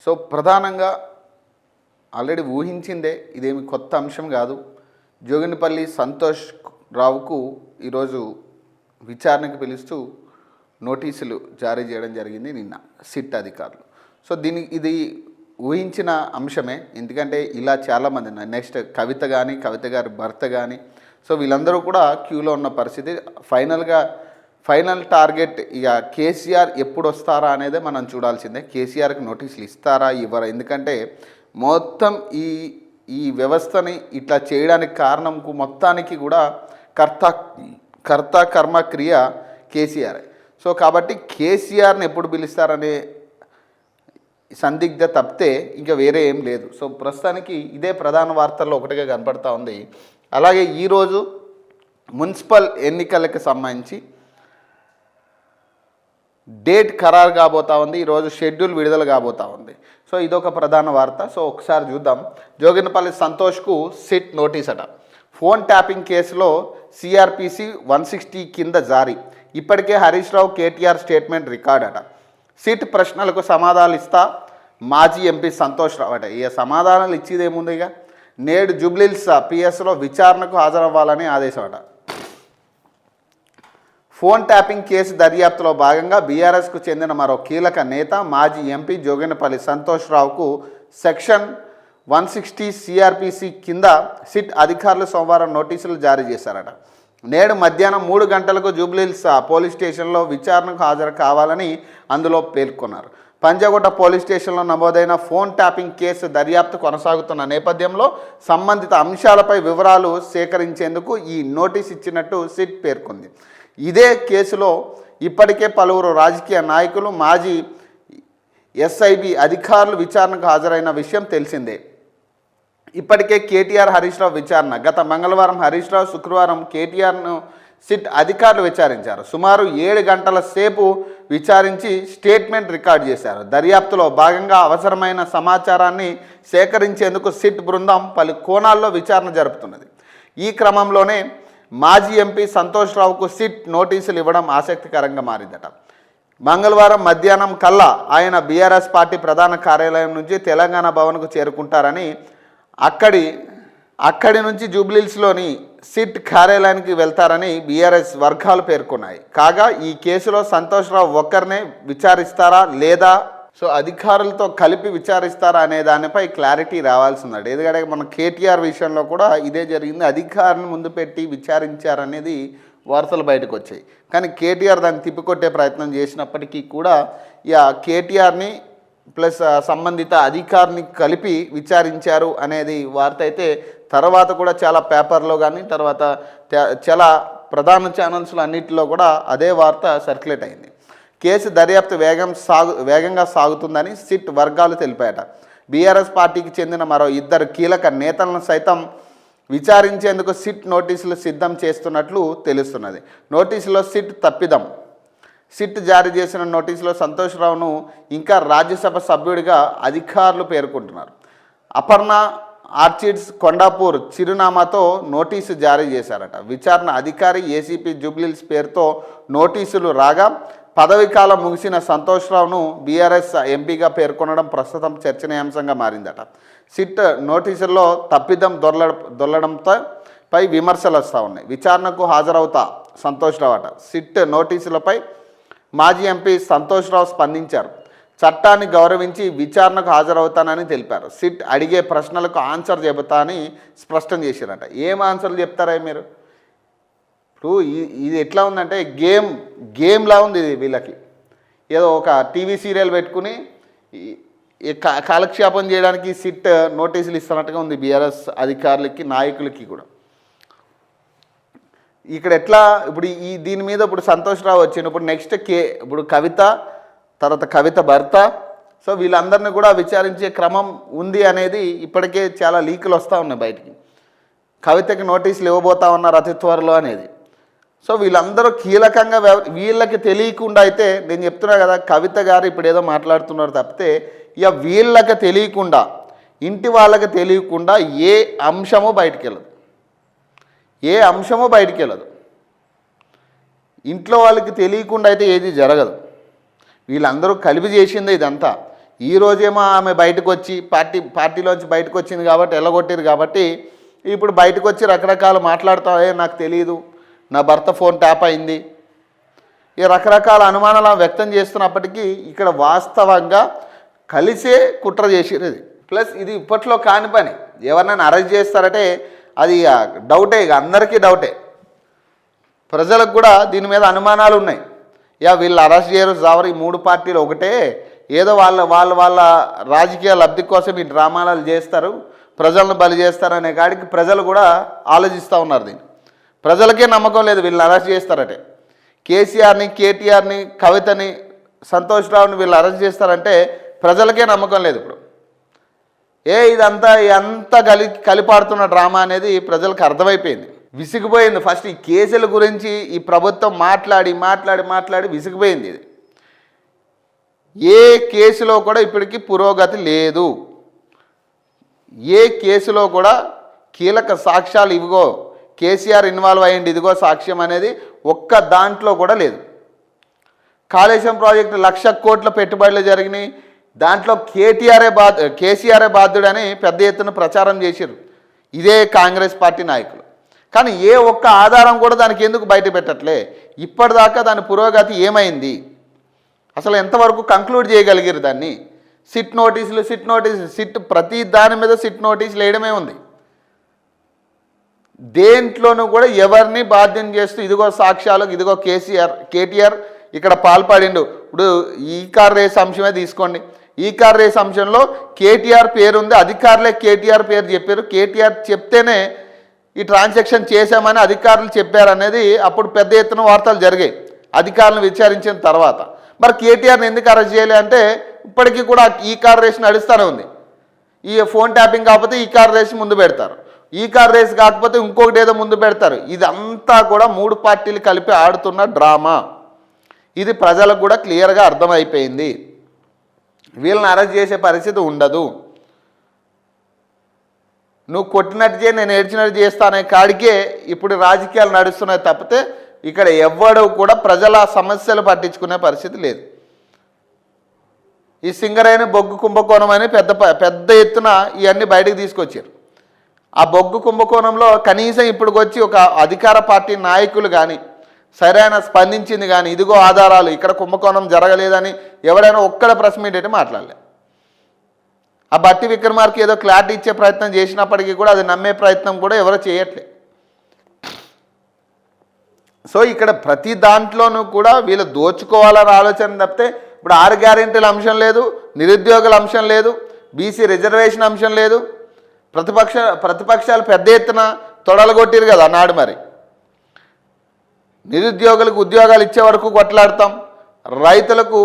So ప్రధానంగా already ఊహించిందే, ఇదేమి కొత్త అంశం కాదు. జోగినిపల్లి సంతోష్ రావుకు ఈరోజు విచారణకు పిలుస్తూ నోటీసులు జారీ చేయడం జరిగింది నిన్న సిట్ అధికారులు. సో ఇది ఊహించిన అంశమే. ఎందుకంటే ఇలా చాలామంది నెక్స్ట్ కవిత కానీ, కవిత గారి భర్త కానీ, సో వీళ్ళందరూ కూడా క్యూలో ఉన్న పరిస్థితి. ఫైనల్ టార్గెట్ ఇక కేసీఆర్ ఎప్పుడు వస్తారా అనేదే మనం చూడాల్సిందే. కేసీఆర్కి నోటీసులు ఇస్తారా ఇవ్వరా? ఎందుకంటే మొత్తం ఈ వ్యవస్థని ఇట్లా చేయడానికి కారణంకు మొత్తానికి కూడా కర్త కర్మ క్రియ కేసీఆర్. సో కాబట్టి కేసీఆర్ని ఎప్పుడు పిలుస్తారనే సందిగ్ధ తప్పితే ఇంకా వేరే ఏం లేదు. సో ప్రస్తుతానికి ఇదే ప్రధాన వార్తల్లో ఒకటిగా కనపడతా ఉంది. అలాగే ఈరోజు మున్సిపల్ ఎన్నికలకు సంబంధించి డేట్ ఖరారు కాబోతా ఉంది. ఈరోజు షెడ్యూల్ విడుదల కాబోతా ఉంది. సో ఇదొక ప్రధాన వార్త. సో ఒకసారి చూద్దాం. జోగినిపల్లి సంతోష్కు సిట్ నోటీస్ అట. ఫోన్ ట్యాపింగ్ కేసులో సిఆర్పిసి 160 కింద జారీ. ఇప్పటికే హరీష్ రావు కేటీఆర్ స్టేట్మెంట్ రికార్డ్ అట. సిట్ ప్రశ్నలకు సమాధానాలు ఇస్తా మాజీ ఎంపీ సంతోష్ రావు అట. ఇక సమాధానాలు ఇచ్చేదేముంది? ఇక నేడు జూబ్లీహిల్స్ పిఎస్లో విచారణకు హాజరవ్వాలని ఆదేశం అట. ఫోన్ ట్యాపింగ్ కేసు దర్యాప్తులో భాగంగా బీఆర్ఎస్కు చెందిన మరో కీలక నేత మాజీ ఎంపీ జోగినిపల్లి సంతోష్ రావుకు సెక్షన్ 160 సిఆర్పిసి కింద సిట్ అధికారులు సోమవారం నోటీసులు జారీ చేశారట. నేడు మధ్యాహ్నం 3 గంటలకు జూబ్లీహిల్స్ పోలీస్ స్టేషన్లో విచారణకు హాజరు కావాలని అందులో పేర్కొన్నారు. పంజాగుట్ట పోలీస్ స్టేషన్లో నమోదైన ఫోన్ ట్యాపింగ్ కేసు దర్యాప్తు కొనసాగుతున్న నేపథ్యంలో సంబంధిత అంశాలపై వివరాలు సేకరించేందుకు ఈ నోటీస్ ఇచ్చినట్టు సిట్ పేర్కొంది. ఇదే కేసులో ఇప్పటికే పలువురు రాజకీయ నాయకులు, మాజీ ఎస్ఐబి అధికారులు విచారణకు హాజరైన విషయం తెలిసిందే. ఇప్పటికే కేటీఆర్ హరీష్ రావు విచారణ. గత మంగళవారం హరీష్ రావు, శుక్రవారం కేటీఆర్ను సిట్ అధికారులు విచారించారు. సుమారు 7 గంటల సేపు విచారించి స్టేట్మెంట్ రికార్డ్ చేశారు. దర్యాప్తులో భాగంగా అవసరమైన సమాచారాన్ని సేకరించేందుకు సిట్ బృందం పలు కోణాల్లో విచారణ జరుపుతున్నది. ఈ క్రమంలోనే మాజీ ఎంపీ సంతోష్ రావుకు సిట్ నోటీసులు ఇవ్వడం ఆసక్తికరంగా మారిందట. మంగళవారం మధ్యాహ్నం కల్లా ఆయన బీఆర్ఎస్ పార్టీ ప్రధాన కార్యాలయం నుంచి తెలంగాణ భవన్కు చేరుకుంటారని, అక్కడి నుంచి జూబ్లీహిల్స్లోని సిట్ కార్యాలయానికి వెళ్తారని బీఆర్ఎస్ వర్గాలు పేర్కొన్నాయి. కాగా ఈ కేసులో సంతోష్ రావు ఒక్కరినే విచారిస్తారా లేదా, సో అధికారులతో కలిపి విచారిస్తారా అనే దానిపై క్లారిటీ రావాల్సి ఉంది. ఎందుకంటే మన కేటీఆర్ విషయంలో కూడా ఇదే జరిగింది. అధికారిని ముందు పెట్టి విచారించారనేది వార్తలు బయటకు వచ్చాయి. కానీ కేటీఆర్ దాన్ని తిప్పికొట్టే ప్రయత్నం చేసినప్పటికీ కూడా ఇక కేటీఆర్ని ప్లస్ సంబంధిత అధికారిని కలిపి విచారించారు అనేది వార్త అయితే తర్వాత కూడా చాలా పేపర్లో కానీ తర్వాత చాలా ప్రధాన ఛానల్స్లో అన్నింటిలో కూడా అదే వార్త సర్క్యులేట్ అయింది. కేసు దర్యాప్తు వేగంగా సాగుతుందని సిట్ వర్గాలు తెలిపాయట. బీఆర్ఎస్ పార్టీకి చెందిన మరో 2 కీలక నేతలను సైతం విచారించేందుకు సిట్ నోటీసులు సిద్ధం చేస్తున్నట్లు తెలుస్తున్నది. నోటీసులో సిట్ జారీ చేసిన నోటీసులో సంతోష్ రావును ఇంకా రాజ్యసభ సభ్యుడిగా అధికారులు పేర్కొంటున్నారు. అపర్ణ ఆర్చిడ్స్ కొండాపూర్ చిరునామాతో నోటీసు జారీ చేశారట. విచారణ అధికారి ఏసీపీ జూబ్లీహిల్స్ పేరుతో నోటీసులు రాగా పదవి కాలం ముగిసిన సంతోష్ రావును బీఆర్ఎస్ ఎంపీగా పేర్కొనడం ప్రస్తుతం చర్చనీయాంశంగా మారిందట. సిట్ నోటీసుల్లో తప్పిదం దొల్లడంపై విమర్శలు వస్తూ ఉన్నాయి. విచారణకు హాజరవుతా సంతోష్ రావు అట. సిట్ నోటీసులపై మాజీ ఎంపీ సంతోష్ రావు స్పందించారు. చట్టాన్ని గౌరవించి విచారణకు హాజరవుతానని తెలిపారు. సిట్ అడిగే ప్రశ్నలకు ఆన్సర్ చెబుతా అని స్పష్టం చేశారట. ఏం ఆన్సర్లు చెప్తారా మీరు? ఇప్పుడు ఇది ఎట్లా ఉందంటే గేమ్లా ఉంది ఇది. వీళ్ళకి ఏదో ఒక టీవీ సీరియల్ పెట్టుకుని కాలక్షేపం చేయడానికి సిట్ నోటీసులు ఇస్తున్నట్టుగా ఉంది బీఆర్ఎస్ అధికారులకి, నాయకులకి కూడా. ఇక్కడ ఎట్లా ఇప్పుడు దీని మీద ఇప్పుడు సంతోష్ రావు వచ్చినప్పుడు నెక్స్ట్ ఇప్పుడు కవిత, తర్వాత కవిత భర్త, సో వీళ్ళందరినీ కూడా విచారించే క్రమం ఉంది అనేది ఇప్పటికే చాలా లీకులు వస్తూ ఉన్నాయి బయటికి. కవితకి నోటీసులు ఇవ్వబోతా ఉన్నారు అతి త్వరలో అనేది. సో వీళ్ళందరూ కీలకంగా వీళ్ళకి తెలియకుండా అయితే నేను చెప్తున్నా కదా, కవిత గారు ఇప్పుడు ఏదో మాట్లాడుతున్నారు తప్పితే ఇక వీళ్ళకి తెలియకుండా, ఇంటి వాళ్ళకి తెలియకుండా ఏ అంశమో బయటికి వెళ్ళదు. ఇంట్లో వాళ్ళకి తెలియకుండా అయితే ఏది జరగదు. వీళ్ళందరూ కలిపి చేసిందే ఇదంతా. ఈ రోజేమో ఆమె బయటకు వచ్చి పార్టీలోంచి బయటకు వచ్చింది కాబట్టి ఎల్లగొట్టారు కాబట్టి ఇప్పుడు బయటకు వచ్చి రకరకాలు మాట్లాడుతావే నాకు తెలియదు, నా భర్త ఫోన్ ట్యాప్ అయింది, ఈ రకరకాల అనుమానాలు వ్యక్తం చేస్తున్నప్పటికీ ఇక్కడ వాస్తవంగా కలిసే కుట్ర చేసేది ఇది. ప్లస్ ఇది ఇప్పట్లో కాని పని. ఎవరినైనా అరెస్ట్ చేస్తారంటే అది డౌటే, ఇక అందరికీ డౌటే. ప్రజలకు కూడా దీని మీద అనుమానాలు ఉన్నాయి. వీళ్ళు అరెస్ట్ చేయరు జావరు, ఈ మూడు పార్టీలు ఒకటే, ఏదో వాళ్ళ రాజకీయ లబ్ధి కోసం ఈ డ్రామాలు చేస్తారు, ప్రజలను బలి చేస్తారనే కాడికి ప్రజలు కూడా ఆలోచిస్తూ ఉన్నారు. దీన్ని ప్రజలకే నమ్మకం లేదు వీళ్ళని అరెస్ట్ చేస్తారంటే. కేసీఆర్ని, కేటీఆర్ని, కవితని, సంతోష్ రావుని వీళ్ళు అరెస్ట్ చేస్తారంటే ప్రజలకే నమ్మకం లేదు. ఇప్పుడు ఇదంతా కలిపాడుతున్న డ్రామా అనేది ప్రజలకు అర్థమైపోయింది, విసిగిపోయింది. ఫస్ట్ ఈ కేసుల గురించి ఈ ప్రభుత్వం మాట్లాడి విసిగిపోయింది. ఇది ఏ కేసులో కూడా ఇప్పటికీ పురోగతి లేదు. ఏ కేసులో కూడా కీలక సాక్ష్యాలు ఇవిగో కేసీఆర్ ఇన్వాల్వ్ అయ్యింది ఇదిగో సాక్ష్యం అనేది ఒక్క దాంట్లో కూడా లేదు. కాళేశ్వరం ప్రాజెక్టు 1,00,000 కోట్ల పెట్టుబడులు జరిగినాయి, దాంట్లో కేసీఆరే బాధ్యుడని పెద్ద ఎత్తున ప్రచారం చేశారు ఇదే కాంగ్రెస్ పార్టీ నాయకులు. కానీ ఏ ఒక్క ఆధారం కూడా దానికి ఎందుకు బయట పెట్టట్లే? ఇప్పటిదాకా దాని పురోగతి ఏమైంది, అసలు ఎంతవరకు కంక్లూడ్ చేయగలిగారు దాన్ని? సిట్ నోటీసులు ప్రతి దాని మీద సిట్ నోటీసులు వేయడమే ఉంది. దేంట్లోనూ కూడా ఎవరిని బాధ్యం చేస్తూ ఇదిగో సాక్ష్యాలు, ఇదిగో కేటీఆర్ ఇక్కడ పాల్పడిండు. ఇప్పుడు ఈ కార్ రేస్ అంశమే తీసుకోండి. ఈ కార్ రేస్ అంశంలో కేటీఆర్ పేరుంది, అధికారులే కేటీఆర్ పేరు చెప్పారు. కేటీఆర్ చెప్తేనే ఈ ట్రాన్సాక్షన్ చేశామని అధికారులు చెప్పారనేది అప్పుడు పెద్ద ఎత్తున వార్తలు జరిగాయి అధికారులను విచారించిన తర్వాత. మరి కేటీఆర్ని ఎందుకు అరెస్ట్ చేయాలి అంటే ఇప్పటికీ కూడా ఈ కార్ రేస్ నడుస్తూనే ఉంది. ఈ ఫోన్ ట్యాపింగ్ కాకపోతే ఈ కార్ రేస్ ముందు పెడతారు, ఈ కార్ రేస్ కాకపోతే ఇంకొకటి ఏదో ముందు పెడతారు. ఇదంతా కూడా మూడు పార్టీలు కలిపి ఆడుతున్న డ్రామా. ఇది ప్రజలకు కూడా క్లియర్గా అర్థమైపోయింది. వీళ్ళని అరెస్ట్ చేసే పరిస్థితి ఉండదు. నువ్వు కొట్టినట్టు చేయి, నేను ఏడ్చినట్టు చేస్తానే కాడికే ఇప్పుడు రాజకీయాలు నడుస్తున్నాయి తప్పితే ఇక్కడ ఎవ్వడూ కూడా ప్రజల సమస్యలు పట్టించుకునే పరిస్థితి లేదు. ఈ సింగరేణి బొగ్గు కుంభకోణం అని పెద్ద ఎత్తున ఇవన్నీ బయటకు తీసుకొచ్చారు. ఆ బొగ్గు కుంభకోణంలో కనీసం ఇప్పటికి వచ్చి ఒక అధికార పార్టీ నాయకులు కానీ సరైన స్పందించింది కానీ ఇదిగో ఆధారాలు ఇక్కడ కుంభకోణం జరగలేదని ఎవరైనా ఒక్కడ ప్రెస్ మీట్ అయితే మాట్లాడలే. ఆ బట్టి విక్రమార్కి ఏదో క్లారిటీ ఇచ్చే ప్రయత్నం చేసినప్పటికీ కూడా అది నమ్మే ప్రయత్నం కూడా ఎవరో చేయట్లే. సో ఇక్కడ ప్రతి దాంట్లోనూ కూడా వీళ్ళు దోచుకోవాలని ఆలోచన తప్పితే ఇప్పుడు 6 గ్యారెంటీల అంశం లేదు, నిరుద్యోగుల అంశం లేదు, బీసీ రిజర్వేషన్ అంశం లేదు. ప్రతిపక్షాలు పెద్ద ఎత్తున తొడలగొట్టిరు కదా నాడు. మరి నిరుద్యోగులకు ఉద్యోగాలు ఇచ్చే వరకు కొట్లాడతాం, రైతులకు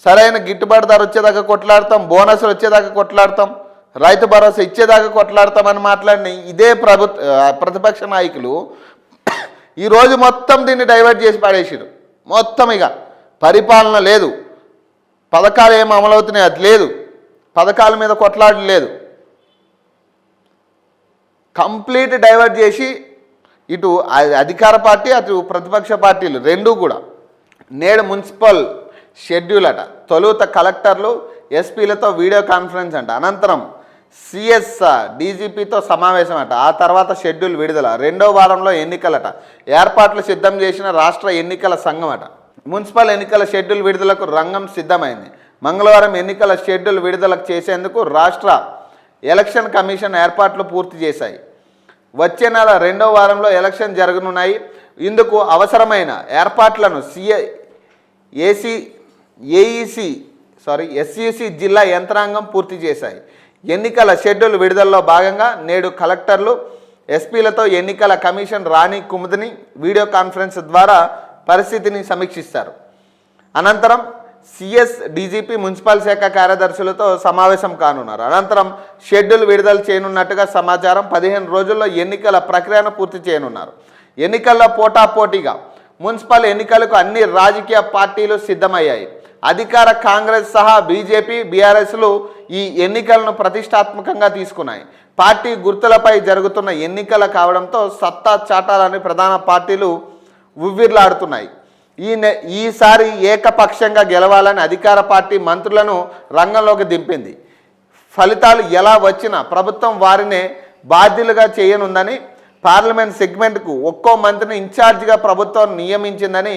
సరైన గిట్టుబాటు ధర వచ్చేదాకా కొట్లాడతాం, బోనస్లు వచ్చేదాకా కొట్లాడతాం, రైతు భరోసా ఇచ్చేదాకా కొట్లాడతామని మాట్లాడిన ఇదే ప్రతిపక్ష నాయకులు ఈరోజు మొత్తం దీన్ని డైవర్ట్ చేసి పడేసారు. మొత్తం ఇక పరిపాలన లేదు, పథకాలు ఏం అమలవుతున్నాయి అది లేదు, పథకాల మీద కొట్లాడడం లేదు, కంప్లీట్ డైవర్ట్ చేసి ఇటు అధికార పార్టీ అటు ప్రతిపక్ష పార్టీలు రెండూ కూడా నేడు మున్సిపల్ షెడ్యూల్ అట, తొలుత కలెక్టర్లు ఎస్పీలతో వీడియో కాన్ఫరెన్స్ అంట, అనంతరం సిఎస్ డీజీపీతో సమావేశం అట, ఆ తర్వాత షెడ్యూల్ విడుదల, 2వ వారంలో ఎన్నికలట, ఏర్పాట్లు సిద్ధం చేసిన రాష్ట్ర ఎన్నికల సంఘం అట. మున్సిపల్ ఎన్నికల షెడ్యూల్ విడుదలకు రంగం సిద్ధమైంది. మంగళవారం ఎన్నికల షెడ్యూల్ విడుదలకు చేసేందుకు రాష్ట్ర ఎలక్షన్ కమిషన్ ఏర్పాట్లు పూర్తి చేశాయి. వచ్చే నెల 2వ వారంలో ఎలక్షన్ జరగనున్నాయి. ఇందుకు అవసరమైన ఏర్పాట్లను ఎస్ఈసి జిల్లా యంత్రాంగం పూర్తి చేశాయి. ఎన్నికల షెడ్యూల్ విడుదలలో భాగంగా నేడు కలెక్టర్లు ఎస్పీలతో ఎన్నికల కమిషన్ రాణి కుముదిని వీడియో కాన్ఫరెన్స్ ద్వారా పరిస్థితిని సమీక్షిస్తారు. అనంతరం సిఎస్ డీజీపీ మున్సిపల్ శాఖ కార్యదర్శులతో సమావేశం కానున్నారు. అనంతరం షెడ్యూల్ విడుదల చేయనున్నట్టుగా సమాచారం. 15 రోజుల్లో ఎన్నికల ప్రక్రియను పూర్తి చేయనున్నారు. ఎన్నికల్లో పోటాపోటీగా మున్సిపల్ ఎన్నికలకు అన్ని రాజకీయ పార్టీలు సిద్ధమయ్యాయి. అధికార కాంగ్రెస్ సహా బీజేపీ, బీఆర్ఎస్లు ఈ ఎన్నికలను ప్రతిష్టాత్మకంగా తీసుకున్నాయి. పార్టీ గుర్తులపై జరుగుతున్న ఎన్నికలు కావడంతో సత్తా చాటాలని ప్రధాన పార్టీలు ఉవ్విర్లాడుతున్నాయి. ఈసారి ఏకపక్షంగా గెలవాలని అధికార పార్టీ మంత్రులను రంగంలోకి దింపింది. ఫలితాలు ఎలా వచ్చినా ప్రభుత్వం వారినే బాధ్యులుగా చేయనుందని, పార్లమెంట్ సెగ్మెంట్కు ఒక్కో మంత్రిని ఇన్ఛార్జిగా ప్రభుత్వం నియమించిందని,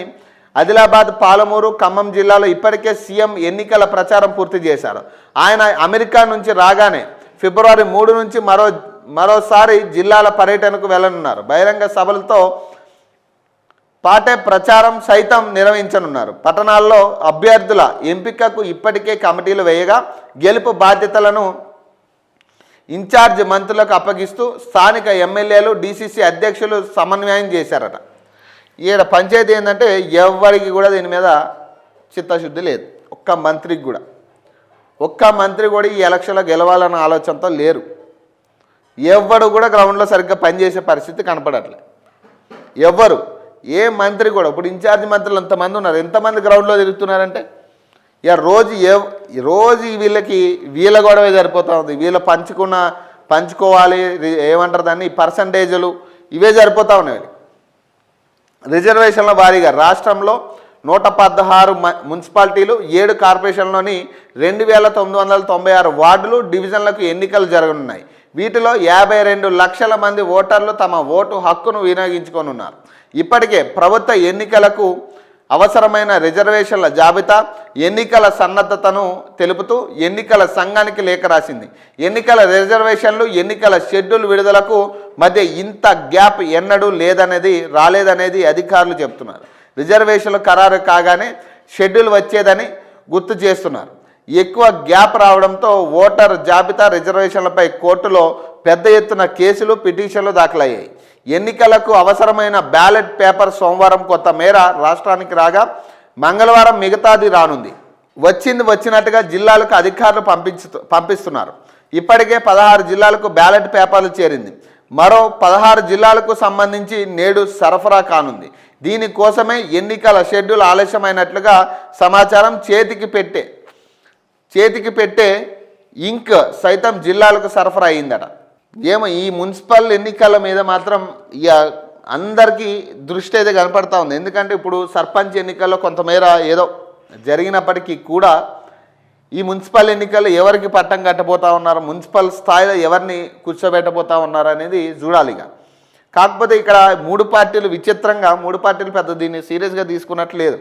ఆదిలాబాద్, పాలమూరు, ఖమ్మం జిల్లాలో ఇప్పటికే సీఎం ఎన్నికల ప్రచారం పూర్తి చేశారు. ఆయన అమెరికా నుంచి రాగానే ఫిబ్రవరి 3 నుంచి మరోసారి జిల్లాల పర్యటనకు వెళ్ళనున్నారు. బహిరంగ సభలతో పాటే ప్రచారం సైతం నిర్వహించనున్నారు. పట్టణాల్లో అభ్యర్థుల ఎంపికకు ఇప్పటికే కమిటీలు వేయగా గెలుపు బాధ్యతలను ఇన్ఛార్జ్ మంత్రులకు అప్పగిస్తూ స్థానిక ఎమ్మెల్యేలు, డీసీసీ అధ్యక్షులు సమన్వయం చేశారట. ఈడ పంచాయతీ ఏంటంటే ఎవరికి కూడా దీని మీద చిత్తశుద్ధి లేదు. ఒక్క మంత్రి కూడా ఈ ఎలక్షన్లో గెలవాలన్న ఆలోచనతో లేరు. ఎవ్వడు కూడా గ్రౌండ్లో సరిగ్గా పనిచేసే పరిస్థితి కనపడట్లేదు. ఎవ్వరు ఏ మంత్రి కూడా, ఇప్పుడు ఇన్ఛార్జ్ మంత్రులు ఎంతమంది ఉన్నారు, ఎంతమంది గ్రౌండ్లో తిరుగుతున్నారంటే ఇక రోజు వీళ్ళ గొడవే సరిపోతూ ఉంది. వీళ్ళు పంచుకోవాలి, ఏమంటారు దాన్ని, పర్సంటేజులు ఇవే సరిపోతూ ఉన్నాయి. రిజర్వేషన్ల వారీగా రాష్ట్రంలో 116 మున్సిపాలిటీలు, 7 కార్పొరేషన్లోని 2996 వార్డులు, డివిజన్లకు ఎన్నికలు జరగనున్నాయి. వీటిలో 52 లక్షల మంది ఓటర్లు తమ ఓటు హక్కును వినియోగించుకోనున్నారు. ఇప్పటికే ప్రభుత్వ ఎన్నికలకు అవసరమైన రిజర్వేషన్ల జాబితా, ఎన్నికల సన్నద్ధతను తెలుపుతూ ఎన్నికల సంఘానికి లేఖ రాసింది. ఎన్నికల రిజర్వేషన్లు, ఎన్నికల షెడ్యూల్ విడుదలకు మధ్య ఇంత గ్యాప్ ఎన్నడూ రాలేదనేది అధికారులు చెబుతున్నారు. రిజర్వేషన్లు ఖరారు కాగానే షెడ్యూల్ వచ్చేదని గుర్తు చేస్తున్నారు. ఎక్కువ గ్యాప్ రావడంతో ఓటర్ జాబితా రిజర్వేషన్లపై కోర్టులో పెద్ద ఎత్తున కేసులు, పిటిషన్లు దాఖలయ్యాయి. ఎన్నికలకు అవసరమైన బ్యాలెట్ పేపర్ సోమవారం కొంత మేర రాష్ట్రానికి రాగా మంగళవారం మిగతాది రానుంది. వచ్చినట్టుగా జిల్లాలకు అధికారులు పంపిస్తున్నారు. ఇప్పటికే 16 జిల్లాలకు బ్యాలెట్ పేపర్లు చేరింది. మరో 16 జిల్లాలకు సంబంధించి నేడు సరఫరా కానుంది. దీనికోసమే ఎన్నికల షెడ్యూల్ ఆలస్యమైనట్లుగా సమాచారం. చేతికి పెట్టే ఇంక్ సైతం జిల్లాలకు సరఫరా అయిందట. ఈ మున్సిపల్ ఎన్నికల మీద మాత్రం ఇక అందరికీ దృష్టి అయితే కనపడతా ఉంది. ఎందుకంటే ఇప్పుడు సర్పంచ్ ఎన్నికల్లో కొంతమేర ఏదో జరిగినప్పటికీ కూడా ఈ మున్సిపల్ ఎన్నికల్లో ఎవరికి పట్టం కట్టబోతా ఉన్నారు, మున్సిపల్ స్థాయిలో ఎవరిని కూర్చోబెట్టబోతా ఉన్నారు అనేది చూడాలిగా. కాకపోతే ఇక్కడ 3 పార్టీలు విచిత్రంగా 3 పార్టీలు పెద్ద దీన్ని సీరియస్గా తీసుకున్నట్లేదు.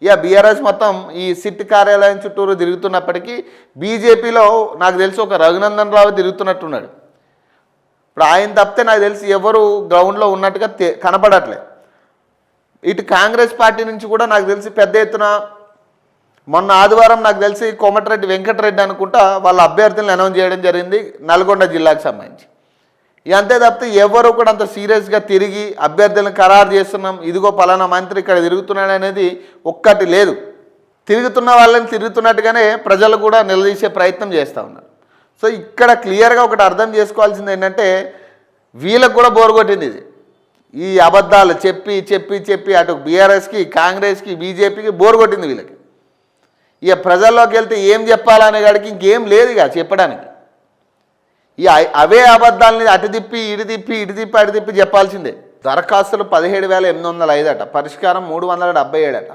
ఇక బీఆర్ఎస్ మొత్తం ఈ సిట్ కార్యాలయం చుట్టూరు తిరుగుతున్నప్పటికీ బీజేపీలో నాకు తెలిసి ఒక రఘునందన్ రావు తిరుగుతున్నట్టున్నాడు. ఇప్పుడు ఆయన తప్పితే నాకు తెలిసి ఎవరు గ్రౌండ్లో ఉన్నట్టుగా కనపడట్లే. ఇటు కాంగ్రెస్ పార్టీ నుంచి కూడా నాకు తెలిసి పెద్ద ఎత్తున మొన్న ఆదివారం నాకు తెలిసి కోమటిరెడ్డి వెంకటరెడ్డి అనుకుంటా వాళ్ళ అభ్యర్థులను అనౌన్స్ చేయడం జరిగింది నల్గొండ జిల్లాకు సంబంధించి. అంతే తప్పితే ఎవరు కూడా అంత సీరియస్గా తిరిగి అభ్యర్థులను ఖరారు చేస్తున్నాం, ఇదిగో పలానా మంత్రి ఇక్కడ తిరుగుతున్నాడు అనేది ఒక్కటి లేదు. తిరుగుతున్న వాళ్ళని తిరుగుతున్నట్టుగానే ప్రజలు కూడా నిలదీసే ప్రయత్నం చేస్తూ ఉన్నారు. సో ఇక్కడ క్లియర్గా ఒకటి అర్థం చేసుకోవాల్సింది ఏంటంటే వీళ్ళకు కూడా బోర్ కొట్టింది ఇది. ఈ అబద్ధాలు చెప్పి అటు బీఆర్ఎస్కి, కాంగ్రెస్కి, బీజేపీకి బోర్ కొట్టింది వీళ్ళకి. ఇక ప్రజల్లోకి వెళ్తే ఏం చెప్పాలనే కాడికి ఇంకేం లేదు ఇక చెప్పడానికి. అవే అబద్ధాలని అటు తిప్పి చెప్పాల్సిందే. దరఖాస్తులు 17,805 అట, పరిష్కారం 377 అట.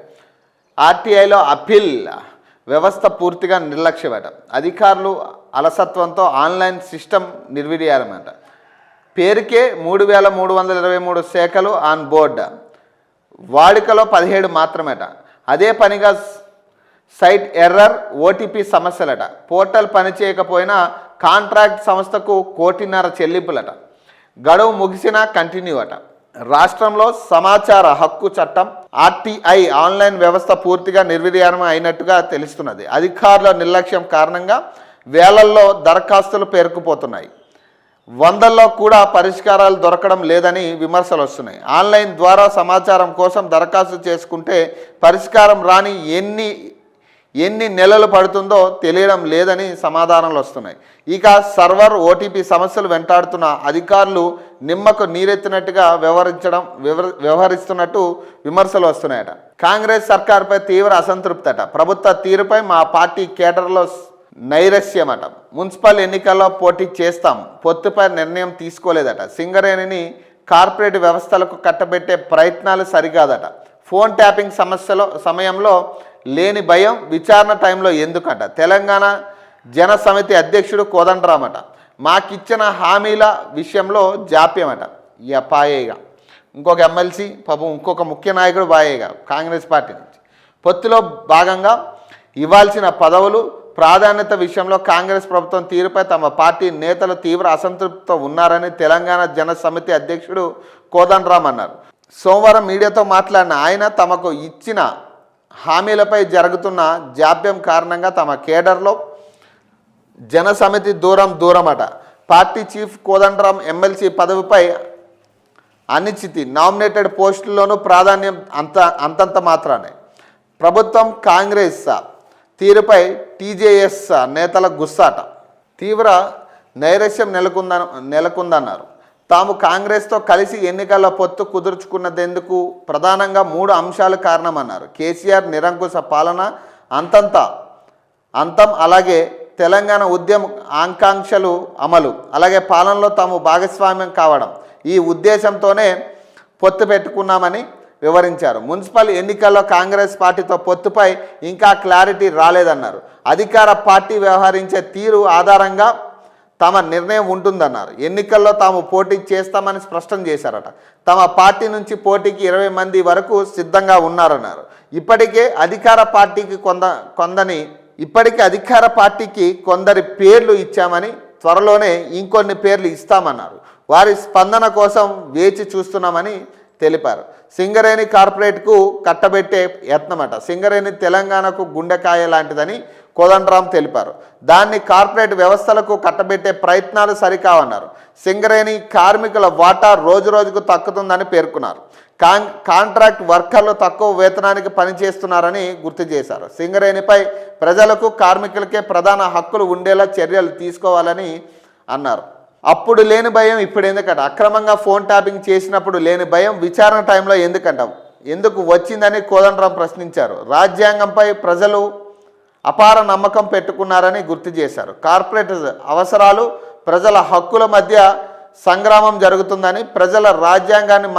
ఆర్టీఐలో అప్పీల్ వ్యవస్థ పూర్తిగా నిర్లక్ష్యమట. అధికారులు అలసత్వంతో ఆన్లైన్ సిస్టమ్ నిర్వీర్యమట. పేరుకే 3,323 శాఖలు ఆన్ బోర్డ్, వాడుకలో 17 మాత్రమేట. అదే పనిగా సైట్ ఎర్రర్, ఓటీపీ సమస్యలట. పోర్టల్ పనిచేయకపోయినా కాంట్రాక్ట్ సంస్థకు 1.5 కోటి చెల్లింపులట. గడువు ముగిసినా కంటిన్యూ అట. రాష్ట్రంలో సమాచార హక్కు చట్టం ఆర్టీఐ ఆన్లైన్ వ్యవస్థ పూర్తిగా నిర్వీర్యం అయినట్టుగా తెలుస్తున్నది. అధికారుల నిర్లక్ష్యం కారణంగా వేలల్లో దరఖాస్తులు పేరుకుపోతున్నాయి. 100లో కూడా పరిష్కారాలు దొరకడం లేదని విమర్శలు వస్తున్నాయి. ఆన్లైన్ ద్వారా సమాచారం కోసం దరఖాస్తు చేసుకుంటే పరిష్కారం రాని ఎన్ని నెలలు పడుతుందో తెలియడం లేదని సమాధానాలు వస్తున్నాయి. ఇక సర్వర్, ఓటీపీ సమస్యలు వెంటాడుతున్న అధికారులు నిమ్మకు నీరెత్తినట్టుగా వ్యవహరిస్తున్నట్టు విమర్శలు వస్తున్నాయట. కాంగ్రెస్ సర్కార్పై తీవ్ర అసంతృప్తట. ప్రభుత్వ తీరుపై మా పార్టీ కేడర్లో నైరస్యమట. మున్సిపల్ ఎన్నికల్లో పోటీ చేస్తాం, పొత్తుపై నిర్ణయం తీసుకోలేదట. సింగరేణిని కార్పొరేట్ వ్యవస్థలకు కట్టబెట్టే ప్రయత్నాలు సరికాదట. ఫోన్ ట్యాపింగ్ సమయంలో లేని భయం విచారణ టైంలో ఎందుకంట. తెలంగాణ జన సమితి అధ్యక్షుడు కోదండరామట. మాకిచ్చిన హామీల విషయంలో జాప్యమట. ఇక పాయేగా ఇంకొక ఎమ్మెల్సీ పాపం ఇంకొక ముఖ్య నాయకుడు పాయేగా కాంగ్రెస్ పార్టీ నుంచి. పొత్తులో భాగంగా ఇవ్వాల్సిన పదవులు ప్రాధాన్యత విషయంలో కాంగ్రెస్ ప్రభుత్వం తీరుపై తమ పార్టీ నేతలు తీవ్ర అసంతృప్తితో ఉన్నారని తెలంగాణ జన సమితి అధ్యక్షుడు కోదండరామ్ అన్నారు. సోమవారం మీడియాతో మాట్లాడిన ఆయన తమకు ఇచ్చిన హామీలపై జరుగుతున్న జాప్యం కారణంగా తమ కేడర్లో జన సమితి దూరమట. పార్టీ చీఫ్ కోదండరామ్ ఎమ్మెల్సీ పదవిపై అనిశ్చితి, నామినేటెడ్ పోస్టుల్లోనూ ప్రాధాన్యం అంతంత మాత్రానే. ప్రభుత్వం కాంగ్రెస్ తీరుపై టీజేఎస్ నేతల గుస్సాట. తీవ్ర నైరాశ్యం నెలకొందన్నారు. తాము కాంగ్రెస్తో కలిసి ఎన్నికల పొత్తు కుదుర్చుకున్నదెందుకు ప్రధానంగా 3 అంశాలు కారణమన్నారు. కేసీఆర్ నిరంకుశ పాలన అంతం, అలాగే తెలంగాణ ఉద్యమ ఆకాంక్షలు అమలు, అలాగే పాలనలో తాము భాగస్వామ్యం కావడం. ఈ ఉద్దేశంతోనే పొత్తు పెట్టుకున్నామని వివరించారు. మున్సిపల్ ఎన్నికల్లో కాంగ్రెస్ పార్టీతో పొత్తుపై ఇంకా క్లారిటీ రాలేదన్నారు. అధికార పార్టీ వ్యవహరించే తీరు ఆధారంగా తమ నిర్ణయం ఉంటుందన్నారు. ఎన్నికల్లో తాము పోటీ చేస్తామని స్పష్టం చేశారట. తమ పార్టీ నుంచి పోటీకి 20 మంది వరకు సిద్ధంగా ఉన్నారన్నారు. ఇప్పటికే అధికార పార్టీకి కొందరి పేర్లు ఇచ్చామని, త్వరలోనే ఇంకొన్ని పేర్లు ఇస్తామన్నారు. వారి స్పందన కోసం వేచి చూస్తున్నామని తెలిపారు. సింగరేణి కార్పొరేట్కు కట్టబెట్టే యత్నమట. సింగరేణి తెలంగాణకు గుండెకాయ లాంటిదని కోదండరామ్ తెలిపారు. దాన్ని కార్పొరేట్ వ్యవస్థలకు కట్టబెట్టే ప్రయత్నాలు సరికావన్నారు. సింగరేణి కార్మికుల వాటా రోజురోజుకు తగ్గుతుందని పేర్కొన్నారు. కాంట్రాక్ట్ వర్కర్లు తక్కువ వేతనానికి పనిచేస్తున్నారని గుర్తు చేశారు. సింగరేణిపై ప్రజలకు కార్మికులకే ప్రధాన హక్కులు ఉండేలా చర్యలు తీసుకోవాలని అన్నారు. అప్పుడు లేని భయం ఇప్పుడు ఎందుకంట. అక్రమంగా ఫోన్ ట్యాపింగ్ చేసినప్పుడు లేని భయం విచారణ టైంలో ఎందుకు వచ్చిందని కోదండరామ్ ప్రశ్నించారు. రాజ్యాంగంపై ప్రజలు అపార నమ్మకం పెట్టుకున్నారని గుర్తు చేశారు. కార్పొరేట్ అవసరాలు ప్రజల హక్కుల మధ్య సంగ్రామం జరుగుతుందని, ప్రజల రాజ్యాంగాన్ని